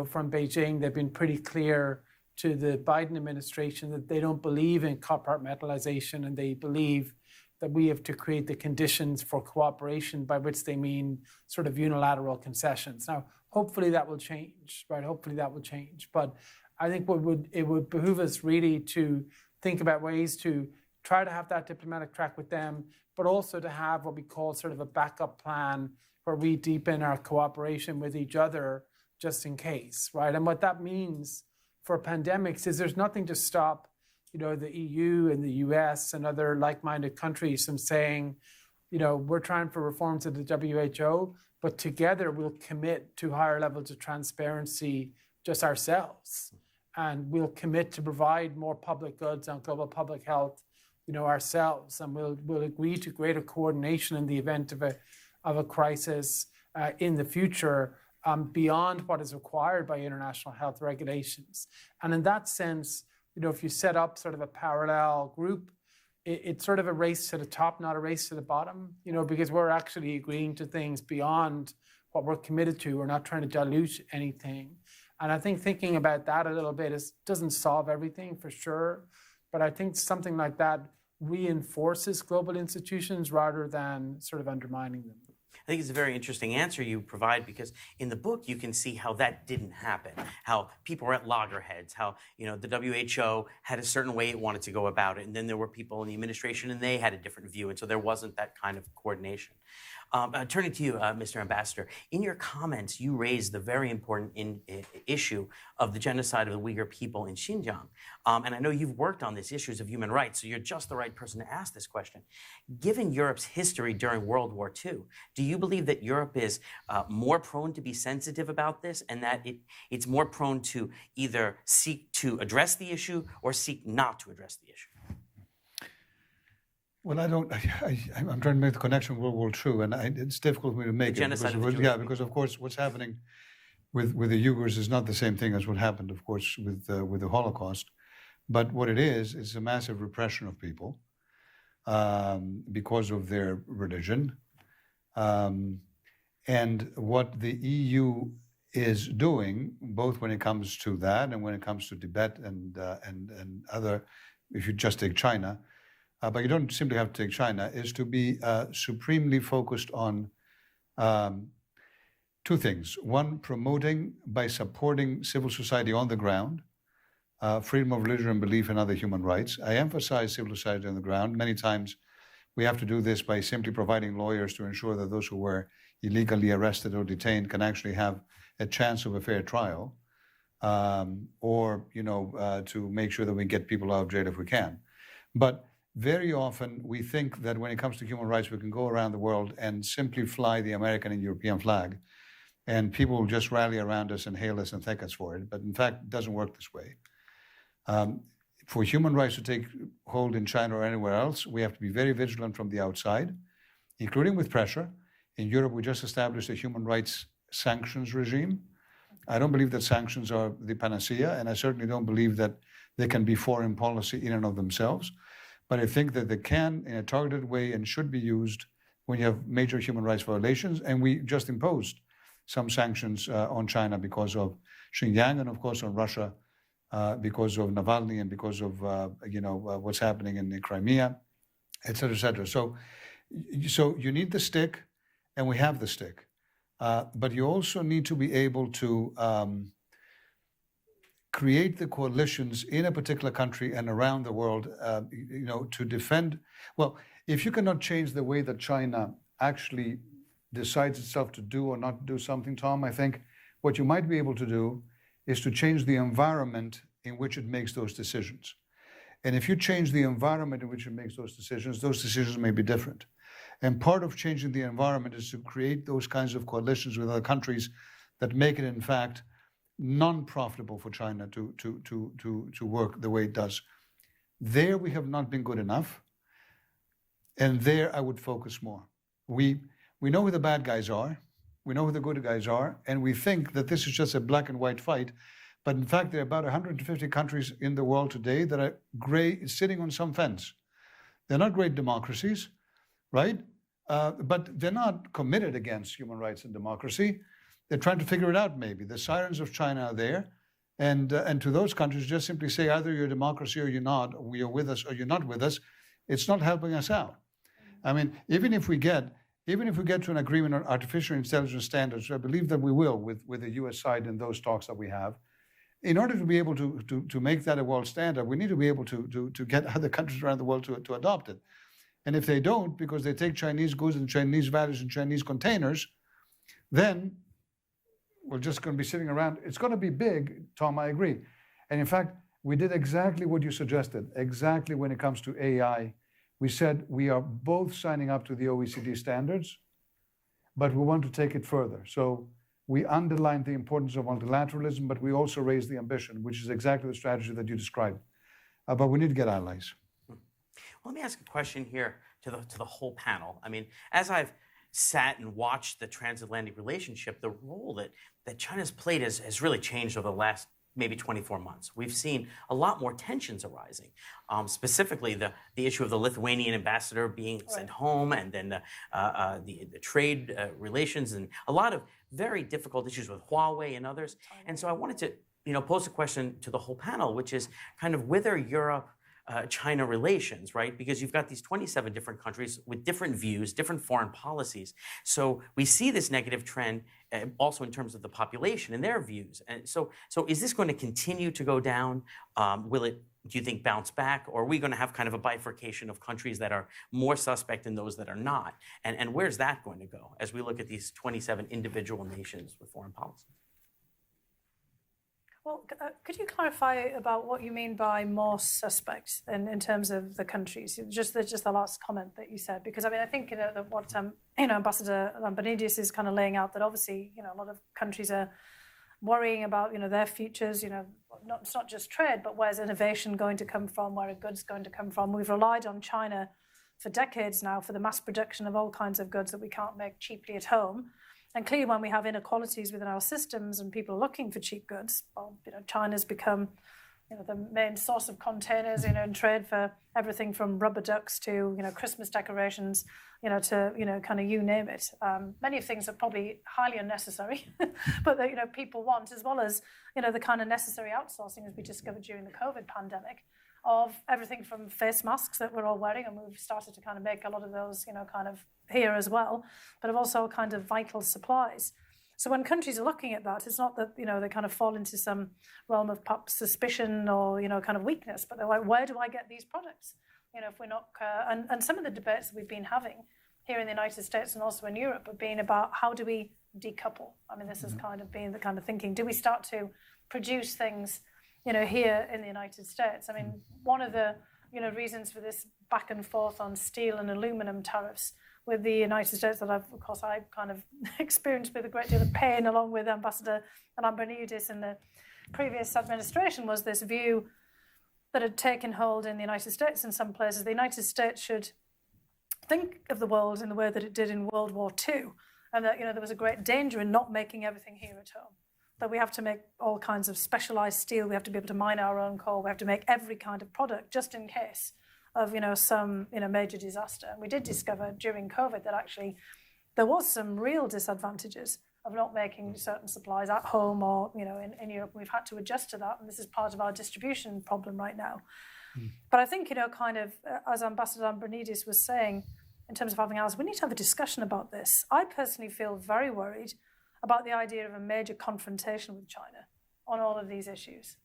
from Beijing, they've been pretty clear to the Biden administration that they don't believe in compartmentalization, and they believe that we have to create the conditions for cooperation, by which they mean sort of unilateral concessions. Now, hopefully that will change, right? Hopefully that will change. But I think it would behoove us really to think about ways to try to have that diplomatic track with them, but also to have what we call sort of a backup plan where we deepen our cooperation with each other just in case, right? And what that means for pandemics is there's nothing to stop, the EU and the US and other like-minded countries from saying, we're trying for reforms of the WHO, but together we'll commit to higher levels of transparency just ourselves. And we'll commit to provide more public goods on global public health, ourselves. And we'll agree to greater coordination in the event of a crisis in the future, beyond what is required by international health regulations. And in that sense, if you set up sort of a parallel group, it's sort of a race to the top, not a race to the bottom, because we're actually agreeing to things beyond what we're committed to. We're not trying to dilute anything. And I think thinking about that a little bit doesn't solve everything for sure, but I think something like that reinforces global institutions rather than sort of undermining them. I think it's a very interesting answer you provide, because in the book you can see how that didn't happen, how people were at loggerheads, how the WHO had a certain way it wanted to go about it, and then there were people in the administration and they had a different view, and so there wasn't that kind of coordination. Turning to you, Mr. Ambassador, in your comments you raised the very important issue of the genocide of the Uyghur people in Xinjiang. And I know you've worked on these issues of human rights, so you're just the right person to ask this question. Given Europe's history during World War II, do you believe that Europe is more prone to be sensitive about this, and that it's more prone to either seek to address the issue or seek not to address the issue? Well, I'm trying to make the connection with World War II, and it's difficult for me to make it. Because of course what's happening with the Uyghurs is not the same thing as what happened, of course, with the Holocaust. But what it is a massive repression of people because of their religion. And what the EU is doing, both when it comes to that and when it comes to Tibet and other, if you just take China, but you don't simply have to take China, is to be supremely focused on two things. One, promoting by supporting civil society on the ground, freedom of religion and belief and other human rights. I emphasize civil society on the ground. Many times we have to do this by simply providing lawyers to ensure that those who were illegally arrested or detained can actually have a chance of a fair trial, or to make sure that we get people out of jail if we can. But very often we think that when it comes to human rights, we can go around the world and simply fly the American and European flag, and people will just rally around us and hail us and thank us for it. But in fact, it doesn't work this way. For human rights to take hold in China or anywhere else, we have to be very vigilant from the outside, including with pressure. In Europe, we just established a human rights sanctions regime. I don't believe that sanctions are the panacea, and I certainly don't believe that they can be foreign policy in and of themselves. But I think that they can, in a targeted way, and should be used when you have major human rights violations. And we just imposed some sanctions on China because of Xinjiang and, of course, on Russia because of Navalny and because of what's happening in Crimea, et cetera, et cetera. So you need the stick, and we have the stick, but you also need to be able to create the coalitions in a particular country and around the world, to defend. Well, if you cannot change the way that China actually decides itself to do or not do something, Tom, I think what you might be able to do is to change the environment in which it makes those decisions. And if you change the environment in which it makes those decisions may be different. And part of changing the environment is to create those kinds of coalitions with other countries that make it, in fact, non-profitable for China to work the way it does. There we have not been good enough, and there I would focus more. We know who the bad guys are, we know who the good guys are, and we think that this is just a black and white fight. But in fact, there are about 150 countries in the world today that are sitting on some fence. They're not great democracies, right? But they're not committed against human rights and democracy. They're trying to figure it out, maybe. The sirens of China are there. And to those countries, just simply say either you're a democracy or you're not, or you're with us or you're not with us. It's not helping us out. I mean, even if we get to an agreement on artificial intelligence standards, I believe that we will with the US side in those talks that we have. In order to be able to make that a world standard, we need to be able to get other countries around the world to adopt it. And if they don't, because they take Chinese goods and Chinese values and Chinese containers, then we're just going to be sitting around. It's going to be big, Tom, I agree. And in fact, we did exactly what you suggested, exactly when it comes to AI. We said we are both signing up to the OECD standards, but we want to take it further. So we underlined the importance of multilateralism, but we also raised the ambition, which is exactly the strategy that you described. But we need to get allies. Well, let me ask a question here to the whole panel. I mean, as I've sat and watched the transatlantic relationship, the role that China's played has really changed over the last maybe 24 months. We've seen a lot more tensions arising, specifically the issue of the Lithuanian ambassador being sent home, and then the trade relations, and a lot of very difficult issues with Huawei and others. And so I wanted to pose a question to the whole panel, which is kind of whether Europe-China relations, right? Because you've got these 27 different countries with different views, different foreign policies. So we see this negative trend also in terms of the population and their views. And so is this going to continue to go down? Will it, do you think, bounce back? Or are we going to have kind of a bifurcation of countries that are more suspect and those that are not? And where's that going to go as we look at these 27 individual nations with foreign policy? Well, could you clarify about what you mean by more suspect in terms of the countries? Just the last comment that you said, because I mean I think what Ambassador Lambrinidis is kind of laying out, that obviously a lot of countries are worrying about their futures. It's not just trade, but where's innovation going to come from? Where are goods going to come from? We've relied on China for decades now for the mass production of all kinds of goods that we can't make cheaply at home. And clearly, when we have inequalities within our systems and people are looking for cheap goods, well, China's become, the main source of containers, in trade for everything from rubber ducks to, Christmas decorations, to, kind of you name it. Many of things are probably highly unnecessary, but that, people want, as well as, the kind of necessary outsourcing, as we discovered during the COVID pandemic, of everything from face masks that we're all wearing, and we've started to kind of make a lot of those, kind of here as well, but of also kind of vital supplies. So when countries are looking at that, it's not that, they kind of fall into some realm of suspicion or, kind of weakness, but they're like, where do I get these products? If we're not, and some of the debates that we've been having here in the United States and also in Europe have been about how do we decouple? I mean, this has kind of been the kind of thinking. Do we start to produce things, here in the United States? I mean, one of the, reasons for this back and forth on steel and aluminum tariffs with the United States that I kind of experienced with a great deal of pain along with Ambassador Lambrinidis in the previous administration, was this view that had taken hold in the United States in some places. The United States should think of the world in the way that it did in World War II, and that there was a great danger in not making everything here at home. That we have to make all kinds of specialized steel, we have to be able to mine our own coal, we have to make every kind of product just in case of some major disaster. And we did discover during COVID that actually there was some real disadvantages of not making certain supplies at home or in Europe. We've had to adjust to that, and this is part of our distribution problem right now. But I think kind of as Ambassador Lambrinidis was saying, in terms of having ours, we need to have a discussion about this. I personally feel very worried about the idea of a major confrontation with China on all of these issues.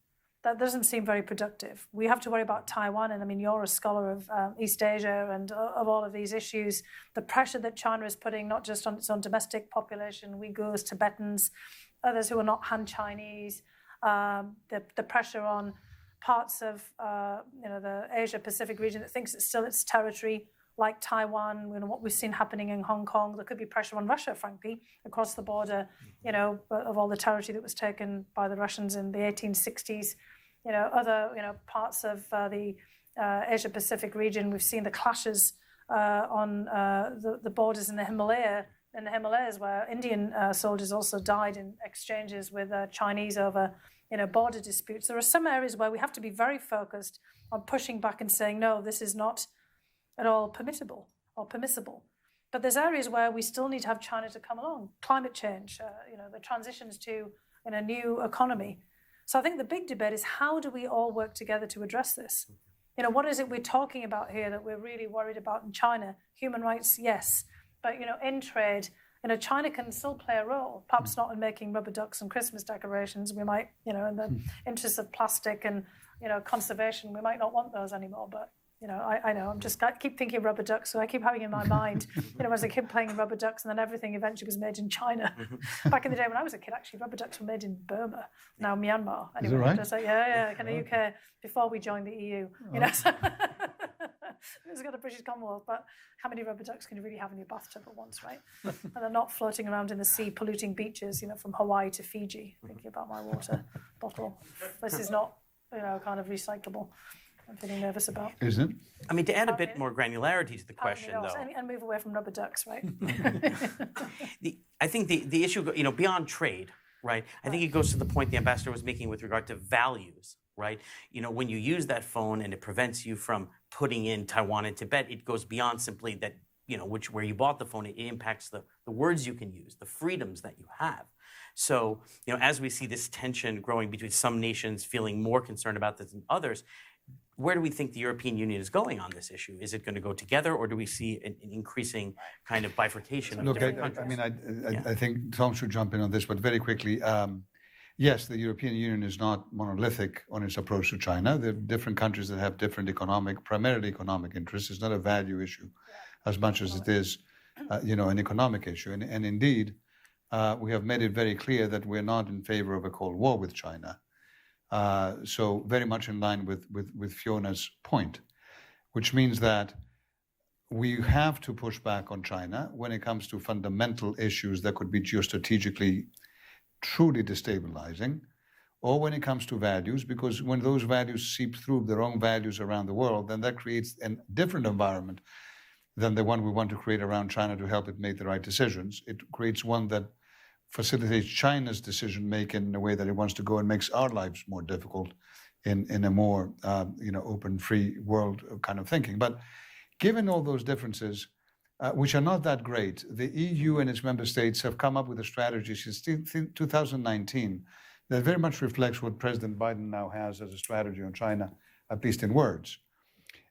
That doesn't seem very productive. We have to worry about Taiwan, and I mean, you're a scholar of East Asia and of all of these issues. The pressure that China is putting not just on its own domestic population, Uyghurs, Tibetans, others who are not Han Chinese, the pressure on parts of the Asia-Pacific region that thinks it's still its territory, like Taiwan, what we've seen happening in Hong Kong. There could be pressure on Russia, frankly, across the border, of all the territory that was taken by the Russians in the 1860s. Other, parts of the Asia-Pacific region, we've seen the clashes on the borders in the Himalayas, where Indian soldiers also died in exchanges with Chinese over, border disputes. There are some areas where we have to be very focused on pushing back and saying, no, this is not at all permissible. But there's areas where we still need to have China to come along. Climate change, the transitions to a new economy. So I think the big debate is, how do we all work together to address this? What is it we're talking about here that we're really worried about in China? Human rights, yes. But, in trade, China can still play a role, perhaps not in making rubber ducks and Christmas decorations. We might, in the interests of plastic and, conservation, we might not want those anymore, but I know, I keep thinking of rubber ducks, so I keep having in my mind, as a kid playing rubber ducks, and then everything eventually was made in China. Back in the day when I was a kid, actually, rubber ducks were made in Burma, now Myanmar. Anyway, is it right? Just like, yeah, kind of UK, before we joined the EU, so it was got a British Commonwealth, but how many rubber ducks can you really have in your bathtub at once, right? And they're not floating around in the sea, polluting beaches, from Hawaii to Fiji, thinking about my water bottle. This is not, kind of recyclable. I'm feeling nervous about. Isn't it? I mean, to add a bit more granularity to the question, though. And move away from rubber ducks, right? I think the issue, beyond trade, right? I think it goes to the point the ambassador was making with regard to values, right? When you use that phone and it prevents you from putting in Taiwan and Tibet, it goes beyond simply that, where you bought the phone. It impacts the words you can use, the freedoms that you have. So, as we see this tension growing between some nations feeling more concerned about this than others, where do we think the European Union is going on this issue? Is it going to go together, or do we see an increasing kind of bifurcation of different countries? I think Tom should jump in on this, but very quickly, yes, the European Union is not monolithic on its approach to China. There are different countries that have different primarily economic interests. It's not a value issue as much as it is, an economic issue. And indeed, we have made it very clear that we're not in favor of a Cold War with China. So very much in line with Fiona's point, which means that we have to push back on China when it comes to fundamental issues that could be geostrategically truly destabilizing, or when it comes to values, because when those values seep through the wrong values around the world, then that creates a different environment than the one we want to create around China to help it make the right decisions. It creates one that facilitates China's decision-making in a way that it wants to go and makes our lives more difficult in a more, open, free world kind of thinking. But given all those differences, which are not that great, the EU and its member states have come up with a strategy since 2019 that very much reflects what President Biden now has as a strategy on China, at least in words.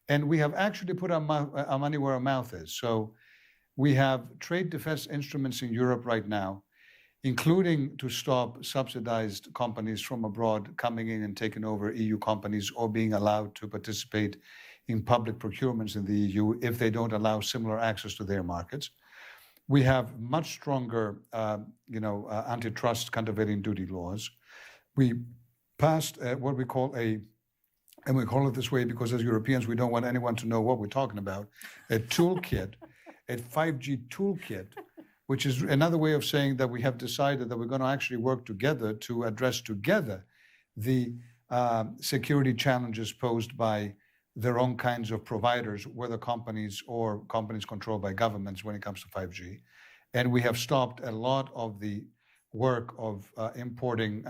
And we have actually put our money where our mouth is. So we have trade defense instruments in Europe right now, including to stop subsidized companies from abroad coming in and taking over EU companies or being allowed to participate in public procurements in the EU if they don't allow similar access to their markets. We have much stronger, antitrust countervailing duty laws. We passed what we call and we call it this way because as Europeans, we don't want anyone to know what we're talking about, a toolkit, a 5G toolkit, which is another way of saying that we have decided that we're going to actually work together to address together the security challenges posed by the wrong kinds of providers, whether companies or companies controlled by governments when it comes to 5G. And we have stopped a lot of the work of importing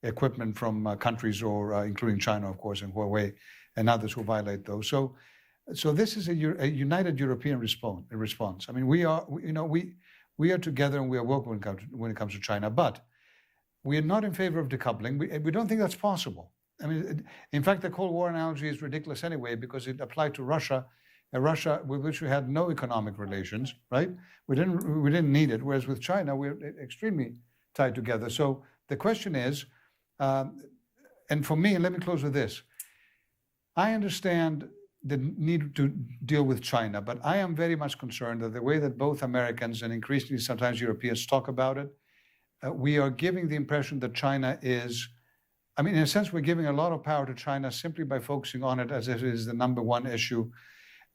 equipment from countries or including China, of course, and Huawei and others who violate those. So this is a united European response. I mean, we We are together and we are woke when it comes to China. But we are not in favor of decoupling. We don't think that's possible. I mean, in fact, the Cold War analogy is ridiculous anyway because it applied to Russia, a Russia with which we had no economic relations, right? We didn't need it. Whereas with China, we're extremely tied together. So the question is, and for me, and let me close with this. I understand the need to deal with China, but I am very much concerned that the way that both Americans and increasingly sometimes Europeans talk about it, we are giving the impression that China is, I mean, in a sense, we're giving a lot of power to China simply by focusing on it as if it is the number one issue.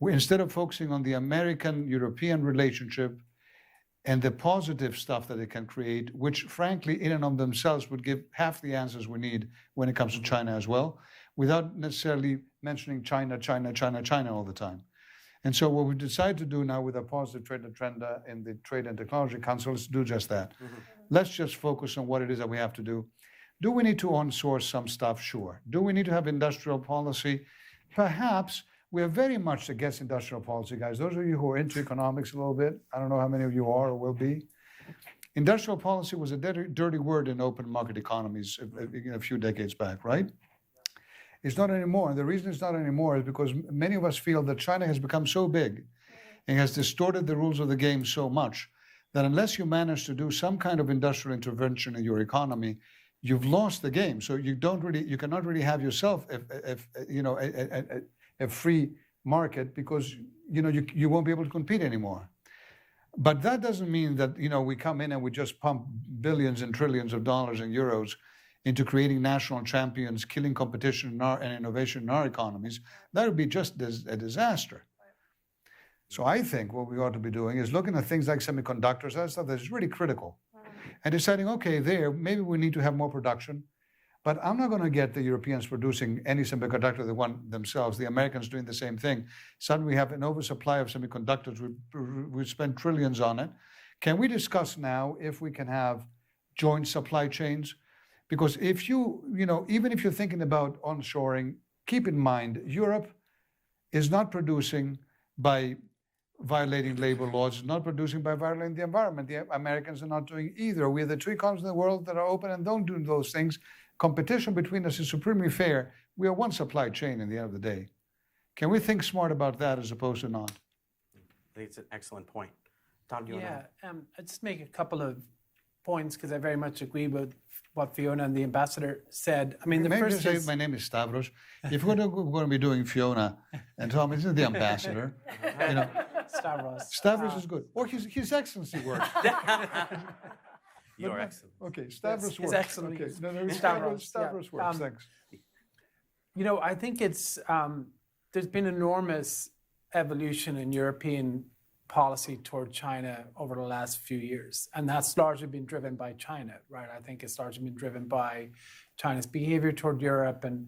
Instead of focusing on the American-European relationship and the positive stuff that it can create, which frankly, in and of themselves, would give half the answers we need when it comes to China as well, without necessarily mentioning China, China, China, China all the time. And so what we've decided to do now with a positive trade agenda in the Trade and Technology Council is do just that. Let's just focus on what it is that we have to do. Do we need to onshore some stuff? Sure. Do we need to have industrial policy? Perhaps. We are very much against industrial policy, guys. Those of you who are into economics a little bit, I don't know how many of you are or will be. Industrial policy was a dirty word in open market economies a few decades back, right? It's not anymore. And the reason it's not anymore is because many of us feel that China has become so big and has distorted the rules of the game so much that unless you manage to do some kind of industrial intervention in your economy, you've lost the game. So you cannot really have yourself a free market because you won't be able to compete anymore. But that doesn't mean that we come in and we just pump billions and trillions of dollars and euros into creating national champions, killing competition and innovation in our economies. That would be just a disaster. So I think what we ought to be doing is looking at things like semiconductors, that stuff that's really critical, and deciding, okay, maybe we need to have more production. But I'm not going to get the Europeans producing any semiconductor they want themselves. The Americans doing the same thing. Suddenly we have an oversupply of semiconductors. We spend trillions on it. Can we discuss now if we can have joint supply chains? Because if even if you're thinking about onshoring, keep in mind, Europe is not producing by violating labor laws, it's not producing by violating the environment. The Americans are not doing either. We are the two economies in the world that are open and don't do those things. Competition between us is supremely fair. We are one supply chain in the end of the day. Can we think smart about that as opposed to not? I think it's an excellent point. Tom, do you want to? I'll just make a couple of points because I very much agree with what Fiona and the ambassador said. I mean, the first is... My name is Stavros. If we're going to be doing Fiona and Tom, isn't the ambassador? Stavros is good. Or His Excellency works. You're excellent. Okay, Stavros works. His Excellency. Okay. Stavros works. Thanks. I think it's there's been enormous evolution in European policy toward China over the last few years, and that's largely been driven by China, right? I think it's largely been driven by China's behavior toward Europe, and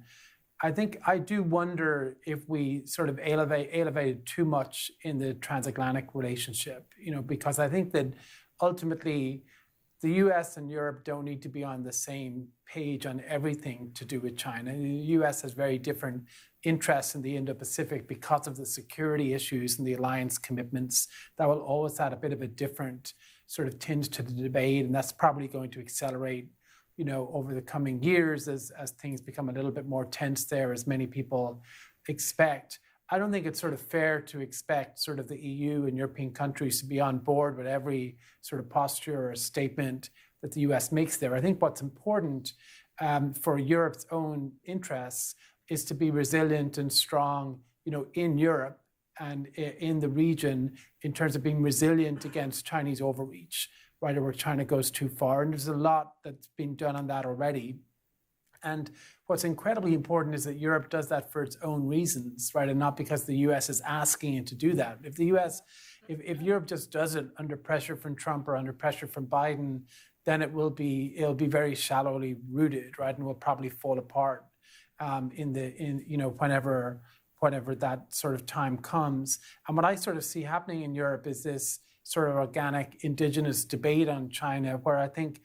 I do wonder if we sort of elevated too much in the transatlantic relationship, because I think that ultimately the US and Europe don't need to be on the same page on everything to do with China. The US has very different interests in the Indo-Pacific because of the security issues and the alliance commitments. That will always add a bit of a different sort of tinge to the debate, and that's probably going to accelerate, over the coming years as things become a little bit more tense there, as many people expect. I don't think it's sort of fair to expect sort of the EU and European countries to be on board with every sort of posture or statement that the US makes there. I think what's important for Europe's own interests is to be resilient and strong, in Europe and in the region in terms of being resilient against Chinese overreach, right, or where China goes too far. And there's a lot that's been done on that already. And what's incredibly important is that Europe does that for its own reasons, right, and not because the US is asking it to do that. If Europe just does it under pressure from Trump or under pressure from Biden, then it'll be very shallowly rooted, right, and will probably fall apart whenever that sort of time comes. And what I sort of see happening in Europe is this sort of organic indigenous debate on China, where I think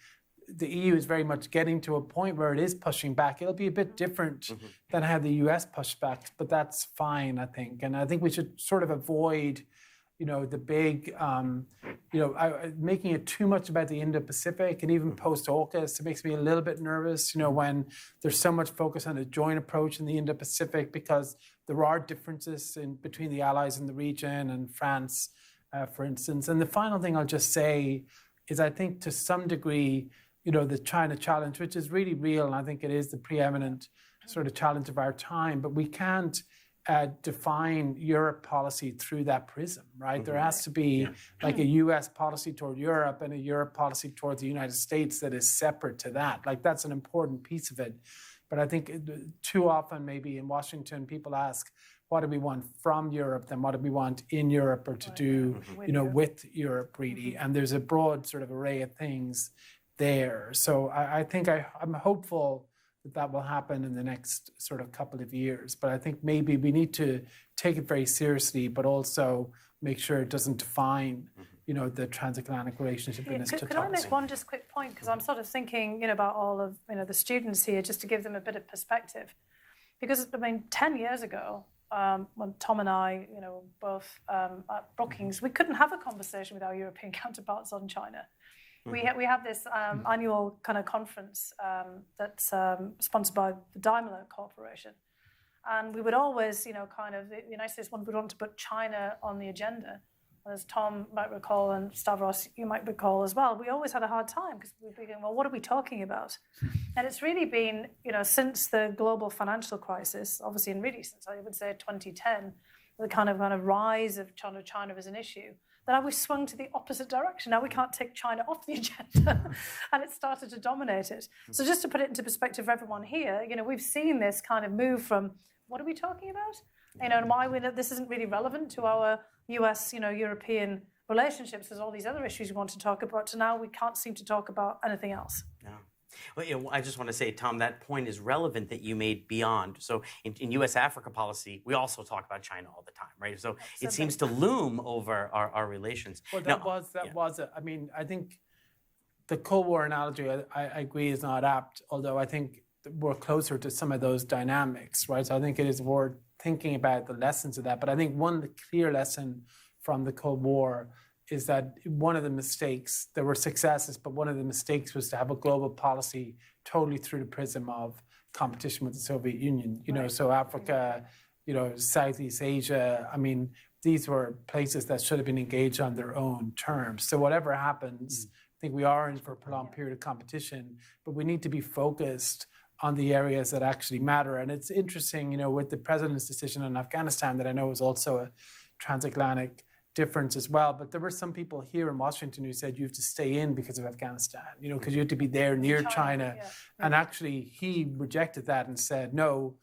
the EU is very much getting to a point where it is pushing back. It'll be a bit different than how the US pushed back, but that's fine, I think. And I think we should sort of avoid the big, making it too much about the Indo-Pacific, and even post-AUKUS, it makes me a little bit nervous, when there's so much focus on a joint approach in the Indo-Pacific, because there are differences between the allies in the region and France, for instance. And the final thing I'll just say is I think to some degree, the China challenge, which is really real, and I think it is the preeminent sort of challenge of our time, but we can't define Europe policy through that prism, right? There has to be like a US policy toward Europe and a Europe policy towards the United States that is separate to that. Like that's an important piece of it. But I think too often maybe in Washington, people ask, what do we want from Europe than what do we want in Europe or to do, with Europe really? And there's a broad sort of array of things there. So I think I'm hopeful that will happen in the next sort of couple of years. But I think maybe we need to take it very seriously, but also make sure it doesn't define, the transatlantic relationship in its totality. Could I make one just quick point? Because I'm sort of thinking, about all of, the students here, just to give them a bit of perspective. Because, 10 years ago, when Tom and I, both at Brookings, we couldn't have a conversation with our European counterparts on China. We have this annual kind of conference that's sponsored by the Daimler Corporation. And we would always, the United States would want to put China on the agenda. And as Tom might recall, and Stavros, you might recall as well, we always had a hard time because we'd be going, well, what are we talking about? And it's really been, since the global financial crisis, obviously, and really since I would say 2010, the kind of rise of China as an issue, that we swung to the opposite direction. Now we can't take China off the agenda, and it started to dominate it. So just to put it into perspective for everyone here, we've seen this kind of move from, what are we talking about? And why this isn't really relevant to our US, European relationships. There's all these other issues we want to talk about, to now we can't seem to talk about anything else. Yeah. Well, I just want to say, Tom, that point is relevant that you made beyond. So in U.S.-Africa policy, we also talk about China all the time, right? So it seems to loom over our relations. Well, I think the Cold War analogy, I agree, is not apt, although I think we're closer to some of those dynamics, right? So I think it is worth thinking about the lessons of that. But I think the clear lesson from the Cold War is that one of the mistakes, there were successes, but one of the mistakes was to have a global policy totally through the prism of competition with the Soviet Union. So Africa, Southeast Asia, these were places that should have been engaged on their own terms. So whatever happens, I think we are in for a prolonged period of competition, but we need to be focused on the areas that actually matter. And it's interesting, with the president's decision on Afghanistan, that I know was also a transatlantic difference as well. But there were some people here in Washington who said you have to stay in because of Afghanistan, because you have to be there near China. Yeah. And actually, he rejected that and said, no,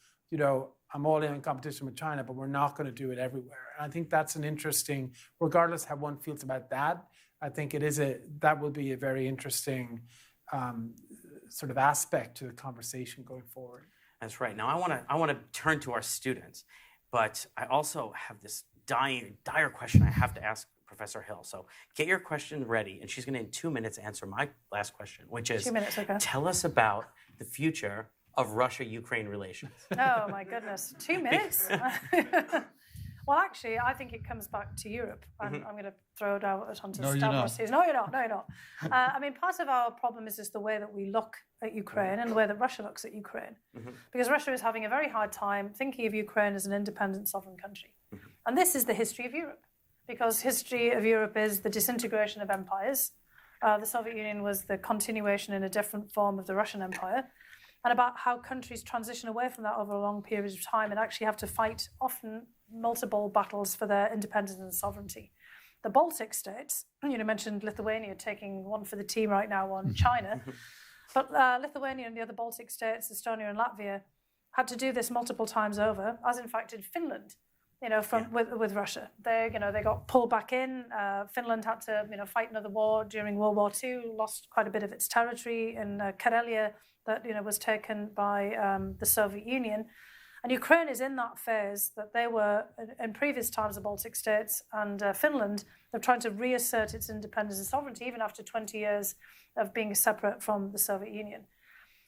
I'm all in competition with China, but we're not going to do it everywhere. And I think that's an interesting, regardless how one feels about that, I think that will be a very interesting sort of aspect to the conversation going forward. That's right. Now, I want to turn to our students, but I also have this dire question I have to ask Professor Hill. So get your question ready, and she's going to, in 2 minutes, answer my last question, which is, 2 minutes, okay. Tell us about the future of Russia-Ukraine relations. Oh, my goodness. 2 minutes? Well, actually, I think it comes back to Europe. I'm going to throw it out onto Stavros. No, you're not. Part of our problem is just the way that we look at Ukraine and the way that Russia looks at Ukraine. Because Russia is having a very hard time thinking of Ukraine as an independent sovereign country. And this is the history of Europe. Because history of Europe is the disintegration of empires. The Soviet Union was the continuation in a different form of the Russian Empire. And about how countries transition away from that over a long period of time and actually have to fight often multiple battles for their independence and sovereignty. The Baltic states, mentioned Lithuania taking one for the team right now on China, but Lithuania and the other Baltic states, Estonia and Latvia, had to do this multiple times over, as in fact did Finland, with Russia. They got pulled back in. Finland had to, fight another war during World War II, lost quite a bit of its territory in Karelia that, was taken by the Soviet Union. And Ukraine is in that phase that they were, in previous times, the Baltic states and Finland, they're trying to reassert its independence and sovereignty, even after 20 years of being separate from the Soviet Union.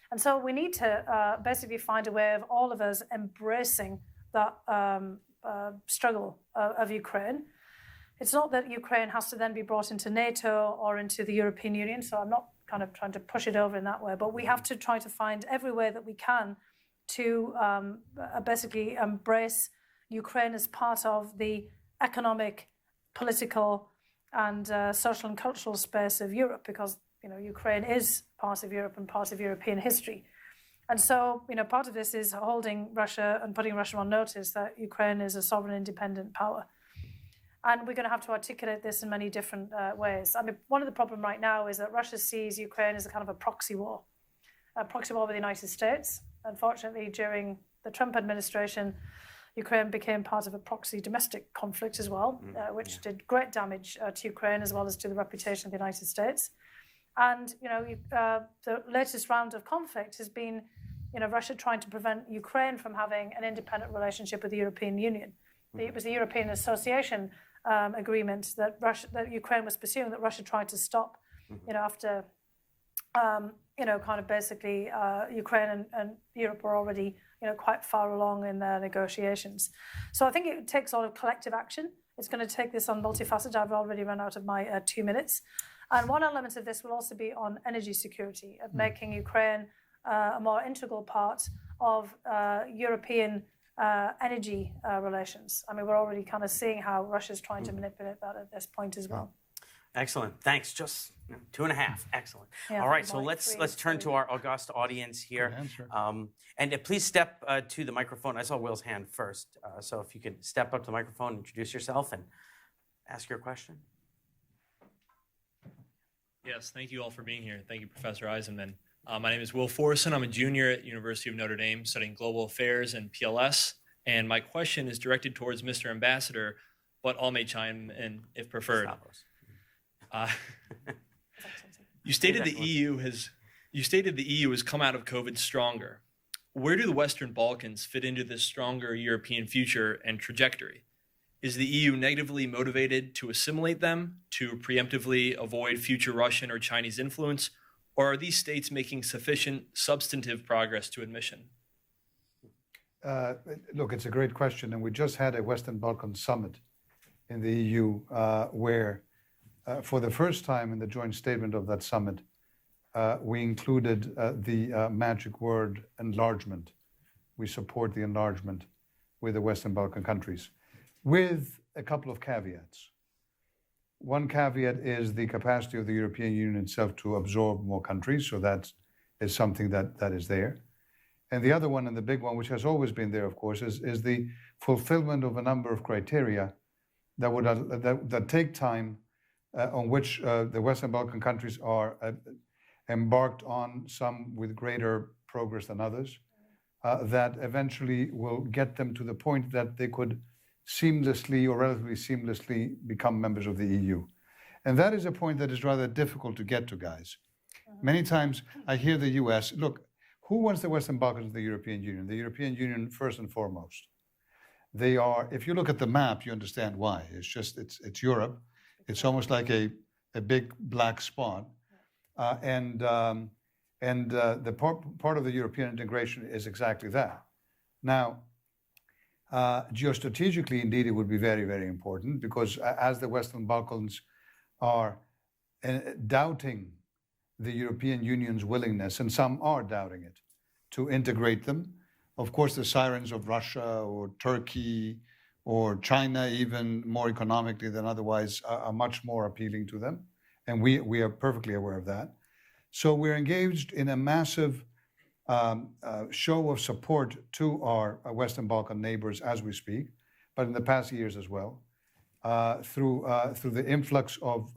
And so we need to basically find a way of all of us embracing that struggle of Ukraine. It's not that Ukraine has to then be brought into NATO or into the European Union, so I'm not kind of trying to push it over in that way, but we have to try to find every way that we can to basically embrace Ukraine as part of the economic, political, and social and cultural space of Europe, because Ukraine is part of Europe and part of European history. And so, part of this is holding Russia and putting Russia on notice that Ukraine is a sovereign, independent power. And we're going to have to articulate this in many different ways. I mean, one of the problems right now is that Russia sees Ukraine as a kind of a proxy war with the United States. Unfortunately, during the Trump administration, Ukraine became part of a proxy domestic conflict as well, which did great damage to Ukraine as well as to the reputation of the United States. And, the latest round of conflict has been, Russia trying to prevent Ukraine from having an independent relationship with the European Union. It was the European Association agreement that Ukraine was pursuing that Russia tried to stop, after, kind of basically Ukraine and Europe were already, quite far along in their negotiations. So I think it takes a lot of collective action. It's going to take this on multifaceted. I've already run out of my 2 minutes. And one element of this will also be on energy security, of making Ukraine a more integral part of European energy relations. I mean, we're already kind of seeing how Russia's trying to manipulate that at this point as well. Excellent. Thanks. Just 2.5. Excellent. Yeah, all right. So like let's turn to our august audience here. And please step to the microphone. I saw Will's hand first. So if you could step up to the microphone, introduce yourself, and ask your question. Yes, thank you all for being here. Thank you, Professor Eisenman. My name is Will Forson. I'm a junior at University of Notre Dame studying global affairs and PLS. And my question is directed towards Mr. Ambassador, but all may chime in if preferred. You stated the EU has come out of COVID stronger. Where do the Western Balkans fit into this stronger European future and trajectory? Is the EU negatively motivated to assimilate them, to preemptively avoid future Russian or Chinese influence, or are these states making sufficient substantive progress to admission? Look, it's a great question, and we just had a Western Balkan summit in the EU where, for the first time in the joint statement of that summit, we included the magic word enlargement. We support the enlargement with the Western Balkan countries, with a couple of caveats. One caveat is the capacity of the European Union itself to absorb more countries, so that is something that is there. And the other one, and the big one, which has always been there, of course, is the fulfillment of a number of criteria that take time, on which the Western Balkan countries are embarked on, some with greater progress than others, that eventually will get them to the point that they could seamlessly or relatively seamlessly become members of the EU. And that is a point that is rather difficult to get to, guys. Many times I hear the US, look, who wants the Western Balkans of the European Union? The European Union first and foremost. They are, if you look at the map, you understand why. It's Europe. It's almost like a big black spot. And the part of the European integration is exactly that. Now, geostrategically, indeed, it would be very, very important, because as the Western Balkans are doubting the European Union's willingness, and some are doubting it, to integrate them, of course, the sirens of Russia or Turkey or China, even more economically than otherwise, are much more appealing to them. And we are perfectly aware of that. So we're engaged in a massive show of support to our Western Balkan neighbors as we speak, but in the past years as well, through the influx of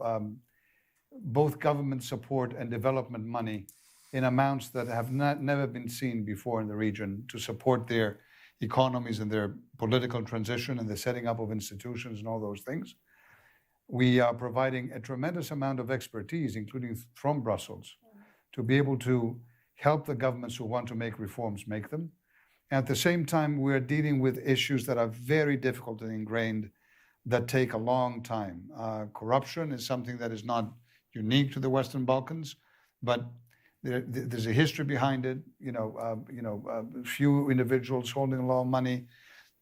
both government support and development money in amounts that have never been seen before in the region to support their economies and their political transition and the setting up of institutions and all those things. We are providing a tremendous amount of expertise, including from Brussels, to be able to help the governments who want to make reforms make them. And at the same time, we're dealing with issues that are very difficult and ingrained, that take a long time. Corruption is something that is not unique to the Western Balkans, but there's a history behind it. Few individuals holding a lot of money,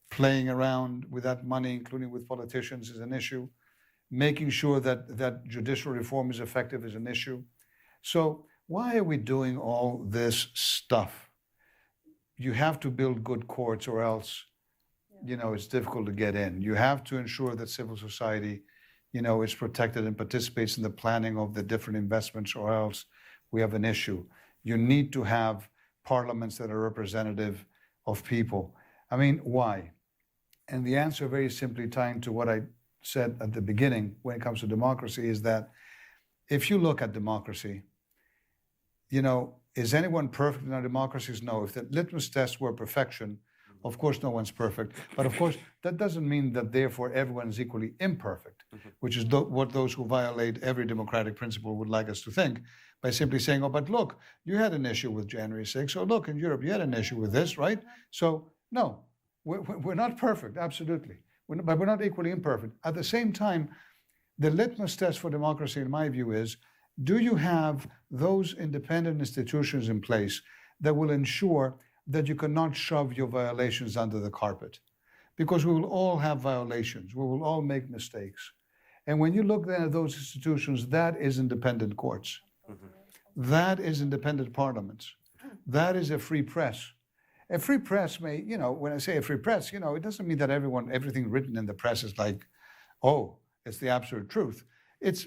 playing around with that money, including with politicians, is an issue. Making sure that judicial reform is effective is an issue. So why are we doing all this stuff? You have to build good courts or else, it's difficult to get in. You have to ensure that civil society, is protected and participates in the planning of the different investments or else we have an issue. You need to have parliaments that are representative of people. I mean, why? And the answer, very simply tying to what I said at the beginning when it comes to democracy, is that if you look at democracy, is anyone perfect in our democracies? No. If the litmus test were perfection, of course no one's perfect. But of course, that doesn't mean that therefore everyone is equally imperfect, which is what those who violate every democratic principle would like us to think, by simply saying, oh, but look, you had an issue with January 6th. Oh, look, in Europe, you had an issue with this, right? So, no, we're not perfect, absolutely. But we're not equally imperfect. At the same time, the litmus test for democracy, in my view, is, do you have those independent institutions in place that will ensure that you cannot shove your violations under the carpet? Because we will all have violations. We will all make mistakes. And when you look then at those institutions, that is independent courts. That is independent parliaments. That is a free press. A free press may, when I say a free press, it doesn't mean that everything written in the press is like, oh, it's the absolute truth.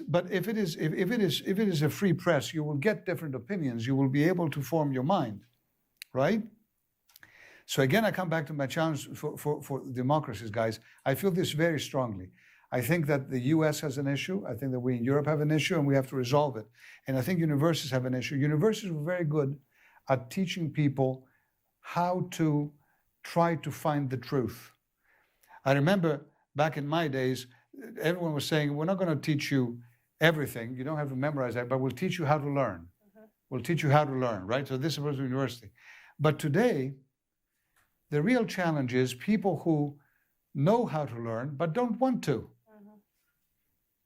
But if it is a free press, you will get different opinions. You will be able to form your mind, right? So again, I come back to my challenge for democracies, guys. I feel this very strongly. I think that the US has an issue. I think that we in Europe have an issue, and we have to resolve it. And I think universities have an issue. Universities were very good at teaching people how to try to find the truth. I remember back in my days, everyone was saying, we're not going to teach you everything. You don't have to memorize that, but we'll teach you how to learn. We'll teach you how to learn, right? So this was university. But today, the real challenge is people who know how to learn, but don't want to.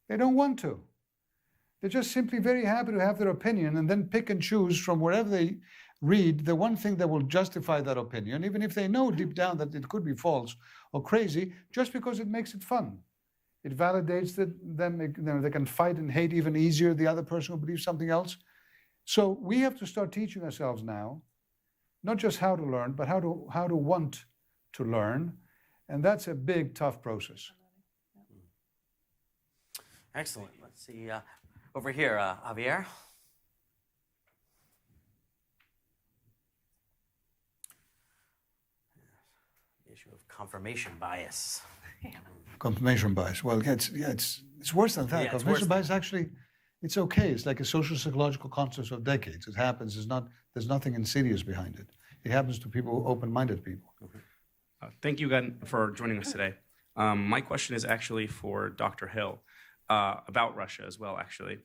They don't want to. They're just simply very happy to have their opinion and then pick and choose from wherever they read the one thing that will justify that opinion, even if they know deep down that it could be false or crazy, just because it makes it fun. It validates them. They can fight and hate even easier the other person who believes something else. So we have to start teaching ourselves now, not just how to learn, but how to want to learn. And that's a big, tough process. Excellent. Let's see. Over here, Javier. The issue of confirmation bias. Confirmation bias. Well, it's worse than that. Yeah, confirmation bias actually, it's okay. It's like a social psychological concept of decades. It happens. There's nothing insidious behind it. It happens to people, open-minded people. Thank you again for joining us today. My question is actually for Dr. Hill, about Russia as well, actually.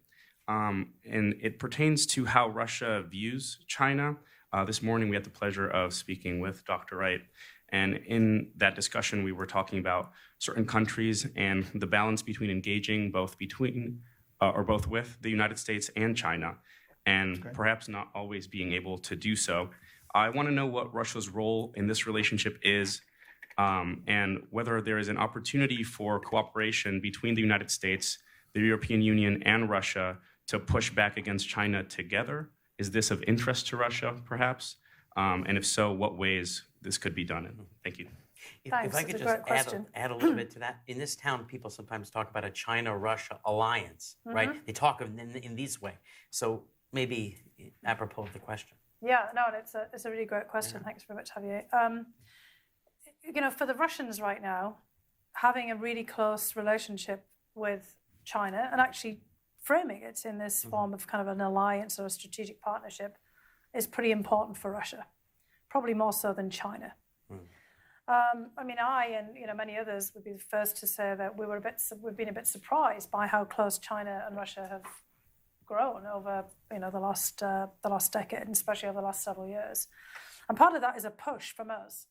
And it pertains to how Russia views China. This morning we had the pleasure of speaking with Dr. Wright. And in that discussion, we were talking about certain countries and the balance between engaging both with the United States and China, and perhaps not always being able to do so. I want to know what Russia's role in this relationship is, and whether there is an opportunity for cooperation between the United States, the European Union, and Russia to push back against China together. Is this of interest to Russia, perhaps? And if so, what ways this could be done in? Thank you. If I could just add a little bit to that. In this town, people sometimes talk about a China-Russia alliance, right? They talk of in this way. So maybe apropos of the question. Yeah, no, it's a really great question. Thanks very much, Javier. For the Russians right now, having a really close relationship with China and actually framing it in this form of kind of an alliance or a strategic partnership is pretty important for Russia, probably more so than China. I and many others would be the first to say that we've been a bit surprised by how close China and Russia have grown over the last decade, and especially over the last several years. And part of that is a push from us,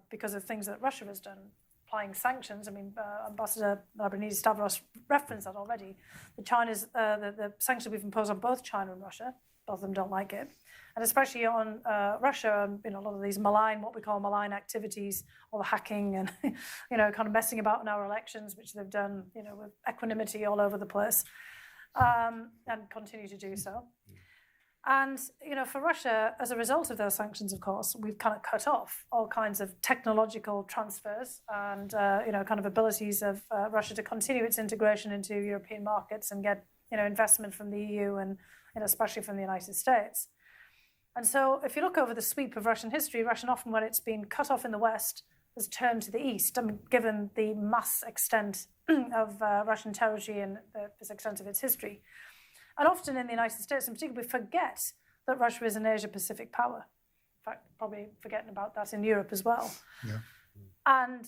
because of things that Russia has done, applying sanctions. Ambassador Stavros referenced that already. The sanctions we've imposed on both China and Russia Both of them don't like it. And especially on Russia, a lot of these what we call malign activities, or the hacking and, kind of messing about in our elections, which they've done, with equanimity all over the place, and continue to do so. And, for Russia, as a result of those sanctions, of course, we've kind of cut off all kinds of technological transfers and, kind of abilities of Russia to continue its integration into European markets and get, investment from the EU and, especially from the United States. And so if you look over the sweep of Russian history, Russia often, when it's been cut off in the West, has turned to the East, given the mass extent of Russian territory and the extent of its history. And often in the United States in particular, we forget that Russia is an Asia-Pacific power. In fact, probably forgetting about that in Europe as well. Yeah. And,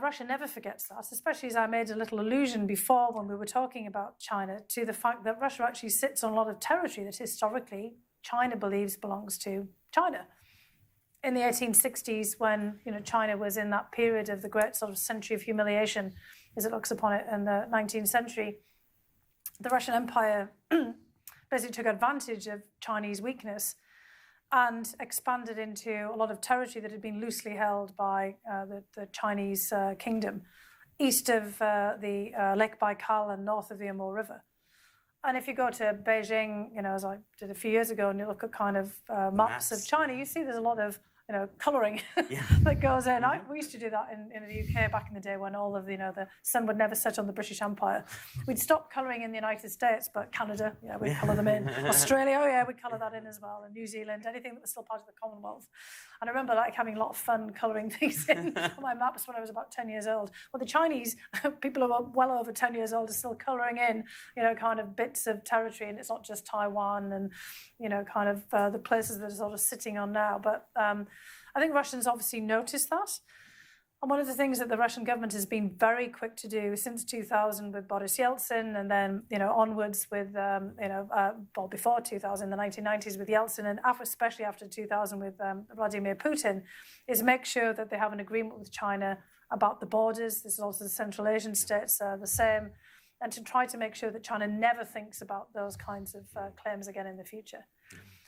Russia never forgets that, especially as I made a little allusion before when we were talking about China, to the fact that Russia actually sits on a lot of territory that historically China believes belongs to China. In the 1860s, when China was in that period of the great sort of century of humiliation, as it looks upon it, in the 19th century, the Russian Empire basically took advantage of Chinese weakness and expanded into a lot of territory that had been loosely held by the Chinese kingdom, east of the Lake Baikal and north of the Amur River. And if you go to Beijing, as I did a few years ago, and you look at kind of maps of China, you see there's a lot of colouring that goes in. We used to do that in the UK back in the day when all of the sun would never set on the British Empire. We'd stop colouring in the United States, but Canada, we'd colour them in. Australia, we'd colour that in as well. And New Zealand, anything that was still part of the Commonwealth. And I remember having a lot of fun colouring things in on my maps when I was about 10 years old. Well, the Chinese, people who are well over 10 years old, are still colouring in, kind of bits of territory. And it's not just Taiwan and, kind of the places that are sort of sitting on now. But I think Russians obviously noticed that. And one of the things that the Russian government has been very quick to do since 2000 with Boris Yeltsin, and then onwards with before 2000, the 1990s with Yeltsin, and especially after 2000 with Vladimir Putin, is make sure that they have an agreement with China about the borders. This is also the Central Asian states the same, and to try to make sure that China never thinks about those kinds of claims again in the future.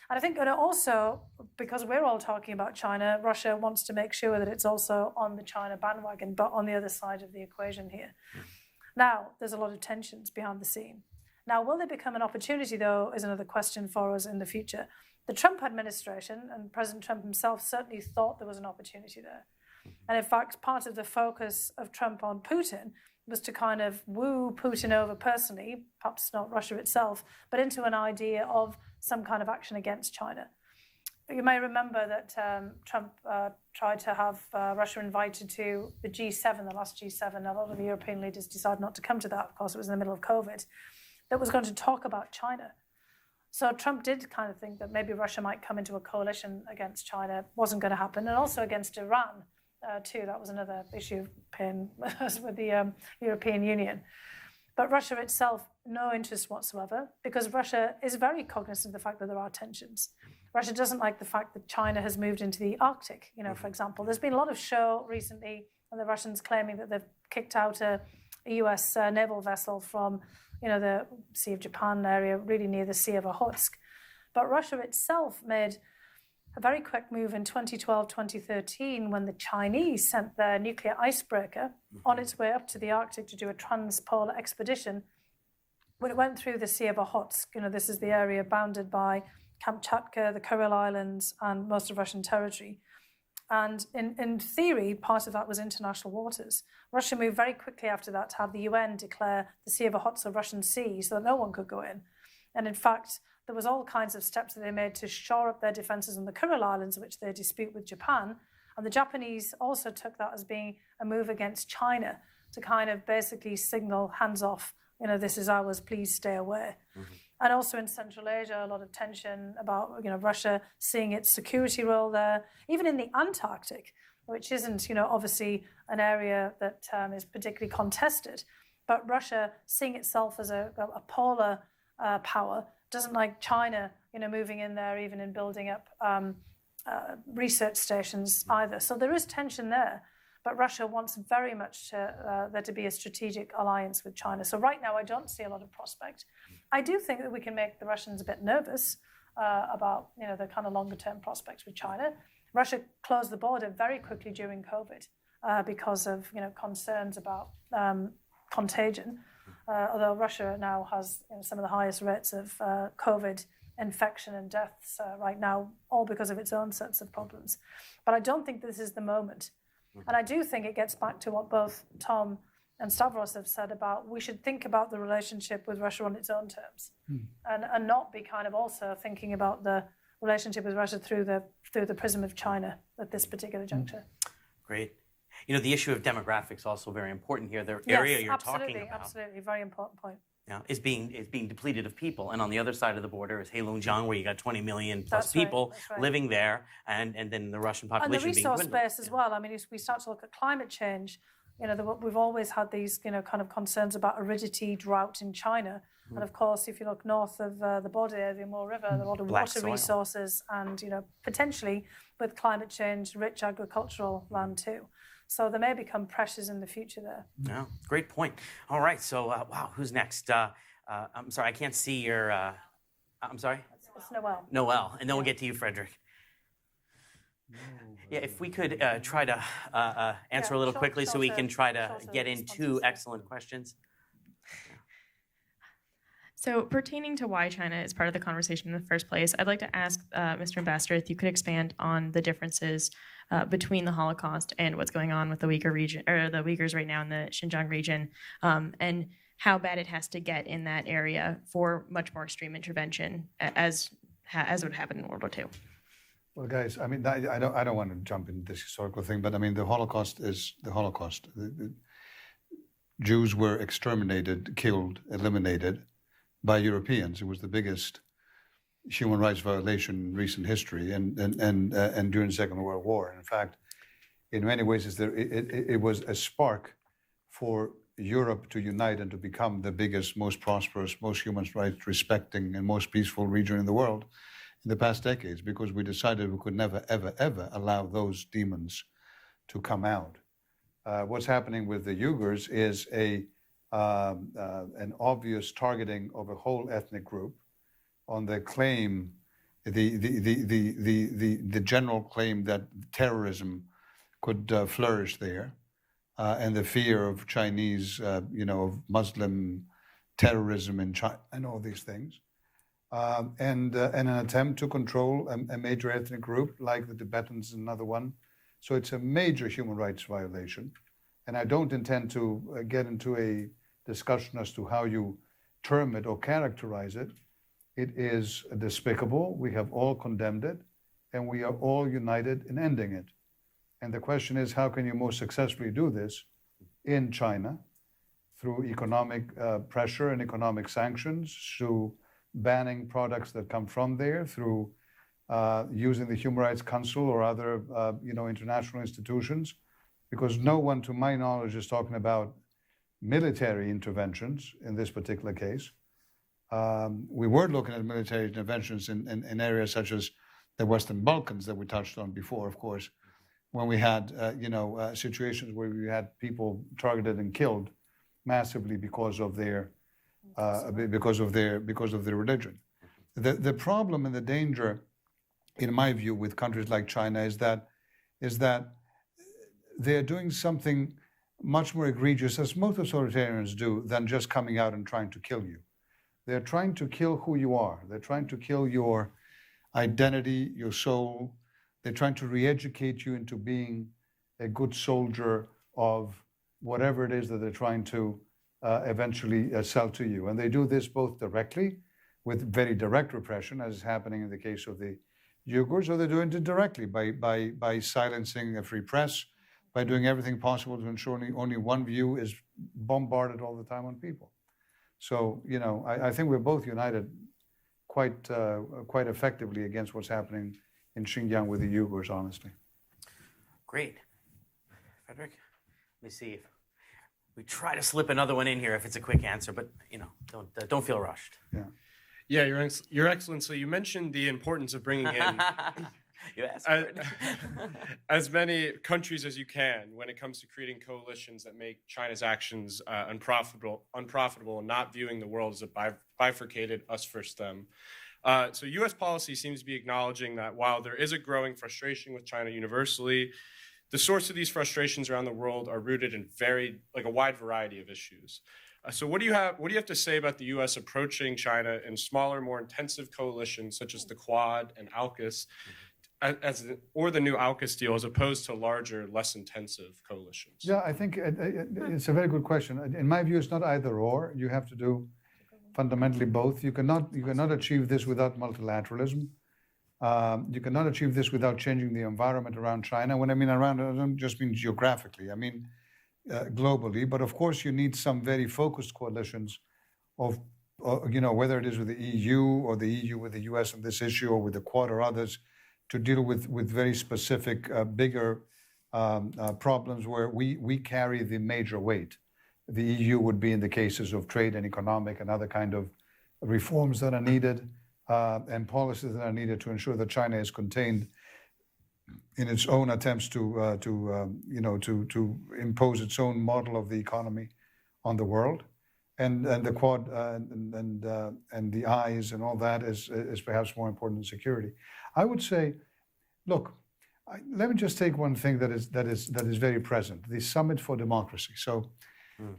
And I think also, because we're all talking about China, Russia wants to make sure that it's also on the China bandwagon, but on the other side of the equation here. Now, there's a lot of tensions behind the scene. Now, will they become an opportunity, though, is another question for us in the future. The Trump administration and President Trump himself certainly thought there was an opportunity there. And in fact, part of the focus of Trump on Putin was to kind of woo Putin over personally, perhaps not Russia itself, but into an idea of some kind of action against China. You may remember that Trump tried to have Russia invited to the G7, the last G7. A lot of the European leaders decided not to come to that. Of course, it was in the middle of COVID. That was going to talk about China. So Trump did kind of think that maybe Russia might come into a coalition against China. Wasn't going to happen. And also against Iran, too. That was another issue of pain with the European Union. But Russia itself, no interest whatsoever, because Russia is very cognizant of the fact that there are tensions. Russia doesn't like the fact that China has moved into the Arctic, for example. There's been a lot of show recently of the Russians claiming that they've kicked out a US naval vessel from, the Sea of Japan area, really near the Sea of Okhotsk. But Russia itself made a very quick move in 2012, 2013, when the Chinese sent their nuclear icebreaker on its way up to the Arctic to do a transpolar expedition. When it went through the Sea of Okhotsk, this is the area bounded by Kamchatka, the Kuril Islands, and most of Russian territory. And in theory, part of that was international waters. Russia moved very quickly after that to have the UN declare the Sea of Okhotsk a Russian sea so that no one could go in. And in fact, there was all kinds of steps that they made to shore up their defences on the Kuril Islands, which they dispute with Japan. And the Japanese also took that as being a move against China to kind of basically signal hands off, this is ours, please stay away. Mm-hmm. And also in Central Asia, a lot of tension about, Russia seeing its security role there. Even in the Antarctic, which isn't, obviously an area that is particularly contested, but Russia seeing itself as a polar power, doesn't like China, moving in there, even in building up research stations either. So there is tension there, but Russia wants very much there to be a strategic alliance with China. So right now, I don't see a lot of prospect. I do think that we can make the Russians a bit nervous about the kind of longer term prospects with China. Russia closed the border very quickly during COVID because of concerns about contagion. Although Russia now has some of the highest rates of COVID infection and deaths right now, all because of its own sets of problems. But I don't think this is the moment. And I do think it gets back to what both Tom and Stavros have said about we should think about the relationship with Russia on its own terms and not be kind of also thinking about the relationship with Russia through the prism of China at this particular juncture. Great. The issue of demographics also very important here. The area you're talking about, absolutely, very important point. is being depleted of people, and on the other side of the border is Heilongjiang, where you got 20 million plus That's right, people that's right. living there, and then the Russian population And the being resource dwindled. space as well. I mean, if we start to look at climate change, we've always had these, kind of concerns about aridity, drought in China. And of course, if you look north of the border area, the Amur River, there are a lot of Black water soil. resources and, potentially with climate change, rich agricultural land too. So there may become pressures in the future there. Yeah, great point. All right, so wow, who's next? I'm sorry, I can't see your. I'm sorry. It's Noel. Noel, and then we'll get to you, Frederick. Yeah, if we could try to answer a little quickly so we can try to get into excellent questions. So pertaining to why China is part of the conversation in the first place, I'd like to ask Mr. Ambassador if you could expand on the differences between the Holocaust and what's going on with the Uyghur region, or the Uyghurs right now in the Xinjiang region, and how bad it has to get in that area for much more extreme intervention, as would happen in World War II. Well, guys, I mean, I don't want to jump into this historical thing, but I mean, the Holocaust is the Holocaust. The Jews were exterminated, killed, eliminated by Europeans. It was the biggest human rights violation in recent history, and during the Second World War. In fact, in many ways, it was a spark for Europe to unite and to become the biggest, most prosperous, most human rights respecting, and most peaceful region in the world in the past decades, because we decided we could never, ever, ever allow those demons to come out. What's happening with the Uyghurs is an obvious targeting of a whole ethnic group on the claim, the general claim that terrorism could flourish there, and the fear of Chinese, of Muslim terrorism in China, and all these things, and an attempt to control a major ethnic group like the Tibetans, another one. So it's a major human rights violation, and I don't intend to get into a discussion as to how you term it or characterize it. It is despicable. We have all condemned it, and we are all united in ending it. And the question is, how can you most successfully do this in China through economic pressure and economic sanctions, through banning products that come from there, through using the Human Rights Council or other international institutions? Because no one, to my knowledge, is talking about military interventions in this particular case. We were looking at military interventions in areas such as the Western Balkans that we touched on before, of course, when we had situations where we had people targeted and killed massively because of their religion. The problem and the danger, in my view, with countries like China is that they're doing something much more egregious, as most authoritarians do, than just coming out and trying to kill you. They're trying to kill who you are. They're trying to kill your identity, your soul. They're trying to re-educate you into being a good soldier of whatever it is that they're trying to eventually sell to you. And they do this both directly, with very direct repression, as is happening in the case of the Uyghurs, or they're doing it indirectly by silencing a free press, by doing everything possible to ensure only one view is bombarded all the time on people. So, I think we're both united quite effectively against what's happening in Xinjiang with the Uyghurs, honestly. Great. Frederick, let me see if we try to slip another one in here if it's a quick answer, but, don't feel rushed. Yeah. Yeah, Your Excellency, you mentioned the importance of bringing in You asked for it. as many countries as you can when it comes to creating coalitions that make China's actions unprofitable, and not viewing the world as a bifurcated us versus them. So U.S. policy seems to be acknowledging that while there is a growing frustration with China universally, the source of these frustrations around the world are rooted in a wide variety of issues. So what do you have to say about the U.S. approaching China in smaller, more intensive coalitions such as the Quad and AUKUS, or the new AUKUS deal, as opposed to larger, less intensive coalitions? Yeah, I think it's a very good question. In my view, it's not either or. You have to do fundamentally both. You cannot achieve this without multilateralism. You cannot achieve this without changing the environment around China. When I mean around, I don't just mean geographically. I mean globally. But of course, you need some very focused coalitions of, whether it is with the EU or the EU with the US on this issue, or with the Quad or others, to deal with very specific, bigger problems where we carry the major weight. The EU would be in the cases of trade and economic and other kind of reforms that are needed, and policies that are needed to ensure that China is contained in its own attempts to impose its own model of the economy on the world, and the Quad and the eyes and all that is perhaps more important than security. I would say, look, let me just take one thing that is very present: the Summit for Democracy. So,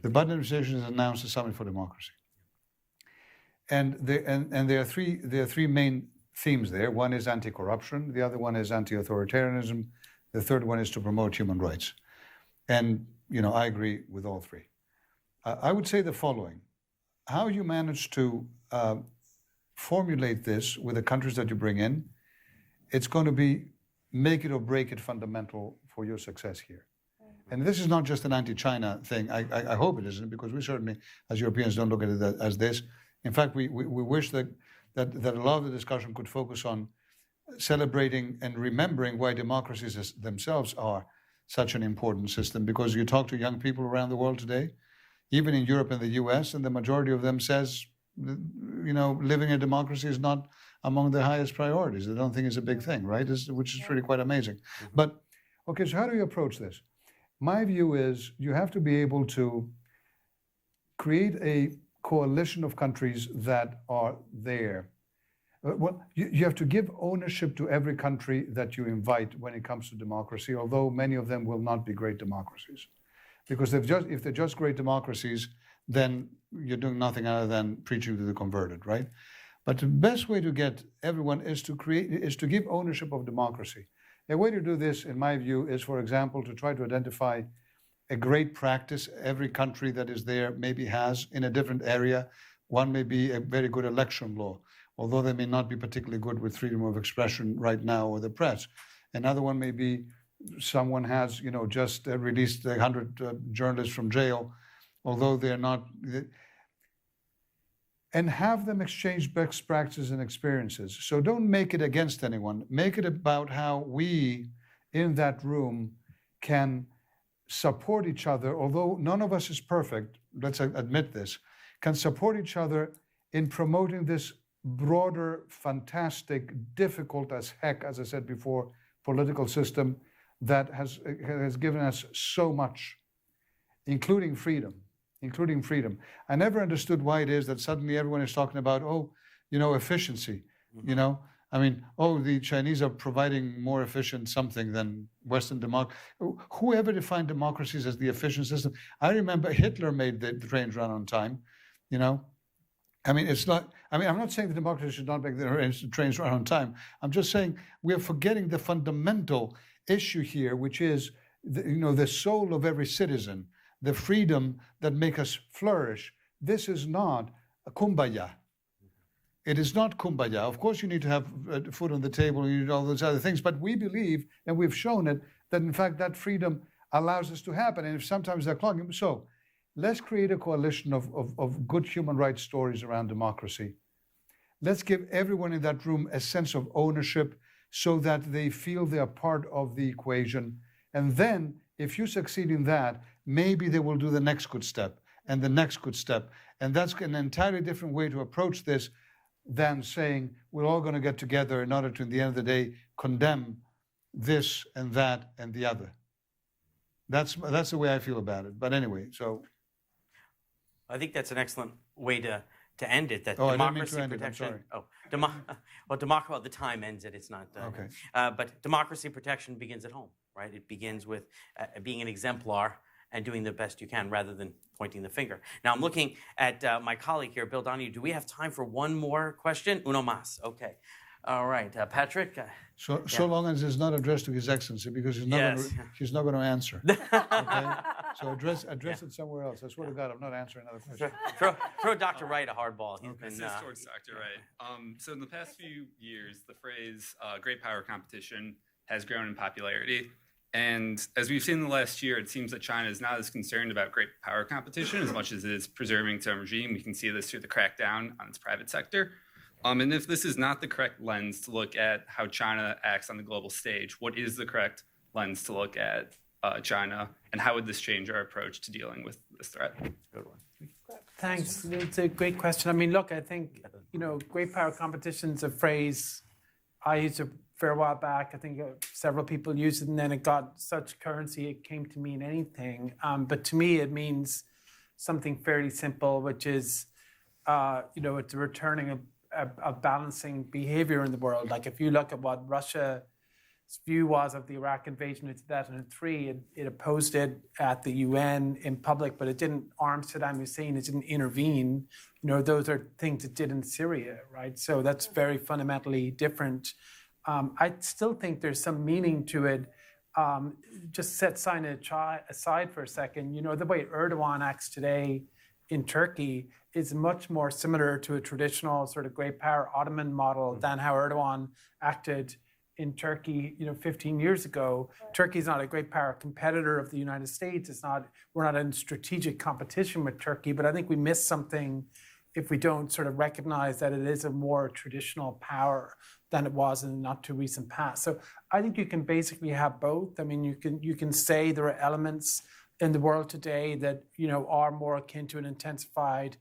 the Biden administration has announced a Summit for Democracy, and there are three main themes there. One is anti-corruption, the other one is anti-authoritarianism, the third one is to promote human rights. And I agree with all three. I would say the following: how you manage to formulate this with the countries that you bring in, it's going to be make it or break it fundamental for your success here. And this is not just an anti-China thing. I hope it isn't, because we certainly, as Europeans, don't look at it as this. In fact, we wish that a lot of the discussion could focus on celebrating and remembering why democracies themselves are such an important system. Because you talk to young people around the world today, even in Europe and the US, and the majority of them says, living in a democracy is not among the highest priorities. They don't think it's a big thing, right? Which is really quite amazing. But, okay, so how do you approach this? My view is you have to be able to create a coalition of countries that are there. Well, you have to give ownership to every country that you invite when it comes to democracy, although many of them will not be great democracies. Because if they're just great democracies, then you're doing nothing other than preaching to the converted, right? But the best way to get everyone is to give ownership of democracy. A way to do this, in my view, is, for example, to try to identify a great practice every country that is there maybe has in a different area. One may be a very good election law, although they may not be particularly good with freedom of expression right now or the press. Another one may be someone has, just released 100 journalists from jail, although they're not. And have them exchange best practices and experiences. So don't make it against anyone. Make it about how we, in that room, can support each other, although none of us is perfect, let's admit this, can support each other in promoting this broader, fantastic, difficult as heck, as I said before, political system that has given us so much, including freedom. I never understood why it is that suddenly everyone is talking about, efficiency, the Chinese are providing more efficient something than Western democracy. Whoever defined democracies as the efficient system? I remember Hitler made the trains run on time, it's not, I'm not saying the democracy should not make the trains run on time. I'm just saying we are forgetting the fundamental issue here, which is, the soul of every citizen, the freedom that make us flourish. This is not a kumbaya. It is not kumbaya. Of course, you need to have food on the table, you need all those other things, but we believe, and we've shown it, that in fact that freedom allows us to happen, and if sometimes they're clogging. So let's create a coalition of good human rights stories around democracy. Let's give everyone in that room a sense of ownership so that they feel they are part of the equation. And then, if you succeed in that, maybe they will do the next good step and the next good step. And that's an entirely different way to approach this than saying we're all going to get together in order to, at the end of the day, condemn this and that and the other. That's the way I feel about it. But anyway, so I think that's an excellent way to to end it, that Oh, I didn't mean democracy to end it, I'm protection. sorry. Well, the time ends it. It's not. Okay. But democracy protection begins at home, right? It begins with being an exemplar and doing the best you can rather than pointing the finger. Now, I'm looking at my colleague here, Bill Donahue. Do we have time for one more question? Uno más. Okay. All right. Patrick? So long as it's not addressed to His Excellency, because he's not going to answer. Okay? So address it somewhere else. I swear to God, I'm not answering another question. Throw Dr. Wright a hard ball. This is towards Dr. Wright. So in the past few years, the phrase great power competition has grown in popularity. And as we've seen in the last year, it seems that China is not as concerned about great power competition as much as it is preserving its own regime. We can see this through the crackdown on its private sector. And if this is not the correct lens to look at how China acts on the global stage, what is the correct lens to look at China, and how would this change our approach to dealing with this threat? Good one. Thanks. It's a great question. I mean, look, I think, great power competition is a phrase I used a fair while back. I think several people used it, and then it got such currency it came to mean anything. But to me, it means something fairly simple, which is, it's a returning of balancing behavior in the world. Like if you look at what Russia's view was of the Iraq invasion in 2003, it opposed it at the UN in public, but it didn't arm Saddam Hussein, it didn't intervene. Those are things it did in Syria, right? So that's very fundamentally different. I still think there's some meaning to it. Just set China aside for a second. The way Erdogan acts today in Turkey is much more similar to a traditional sort of great power Ottoman model than how Erdogan acted in Turkey, 15 years ago. Turkey is not a great power competitor of the United States. We're not in strategic competition with Turkey, but I think we miss something if we don't sort of recognize that it is a more traditional power than it was in the not too recent past. So I think you can basically have both. I mean, you can say there are elements in the world today that, are more akin to an intensified,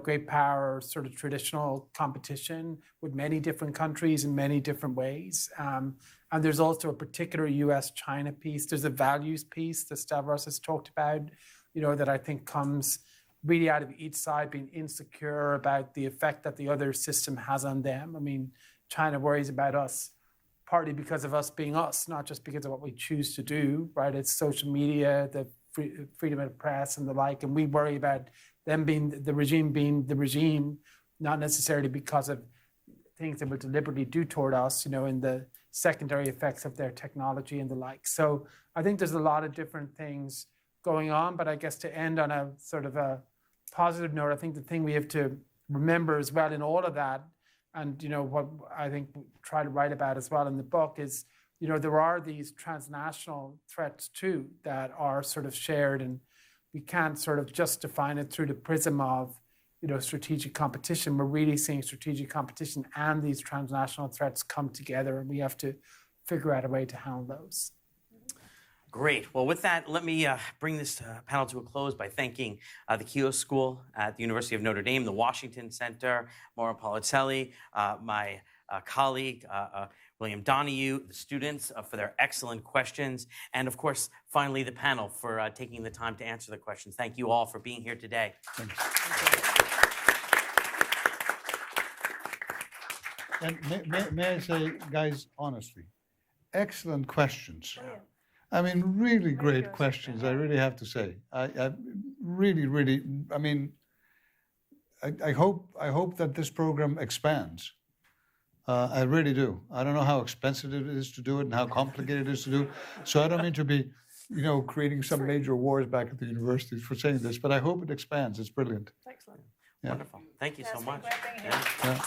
great power sort of traditional competition with many different countries in many different ways. And there's also a particular US-China piece. There's a values piece that Stavros has talked about, that I think comes really out of each side being insecure about the effect that the other system has on them. I mean, China worries about us partly because of us being us, not just because of what we choose to do, right? It's social media, the freedom of the press and the like, and we worry about them being the regime, not necessarily because of things they will deliberately do toward us, in the secondary effects of their technology and the like. So I think there's a lot of different things going on, but I guess to end on a sort of a positive note, I think the thing we have to remember as well in all of that, and what I think we try to write about as well in the book is, there are these transnational threats too that are sort of shared, and we can't sort of just define it through the prism of, strategic competition. We're really seeing strategic competition and these transnational threats come together, and we have to figure out a way to handle those. Great. Well, with that, let me bring this panel to a close by thanking the Keough School at the University of Notre Dame, the Washington Center, Maura Policelli, my colleague, William Donahue, the students for their excellent questions, and of course, finally, the panel for taking the time to answer the questions. Thank you all for being here today. Thanks. And may I say, guys, honestly, excellent questions. I mean, really great questions, I really have to say. I really, I mean, I hope that this program expands. I really do. I don't know how expensive it is to do it and how complicated it is to do. So I don't mean to be, creating some major wars back at the universities for saying this, but I hope it expands. It's brilliant. Excellent. Yeah. Wonderful. Thank you so much. Great being here. Yeah.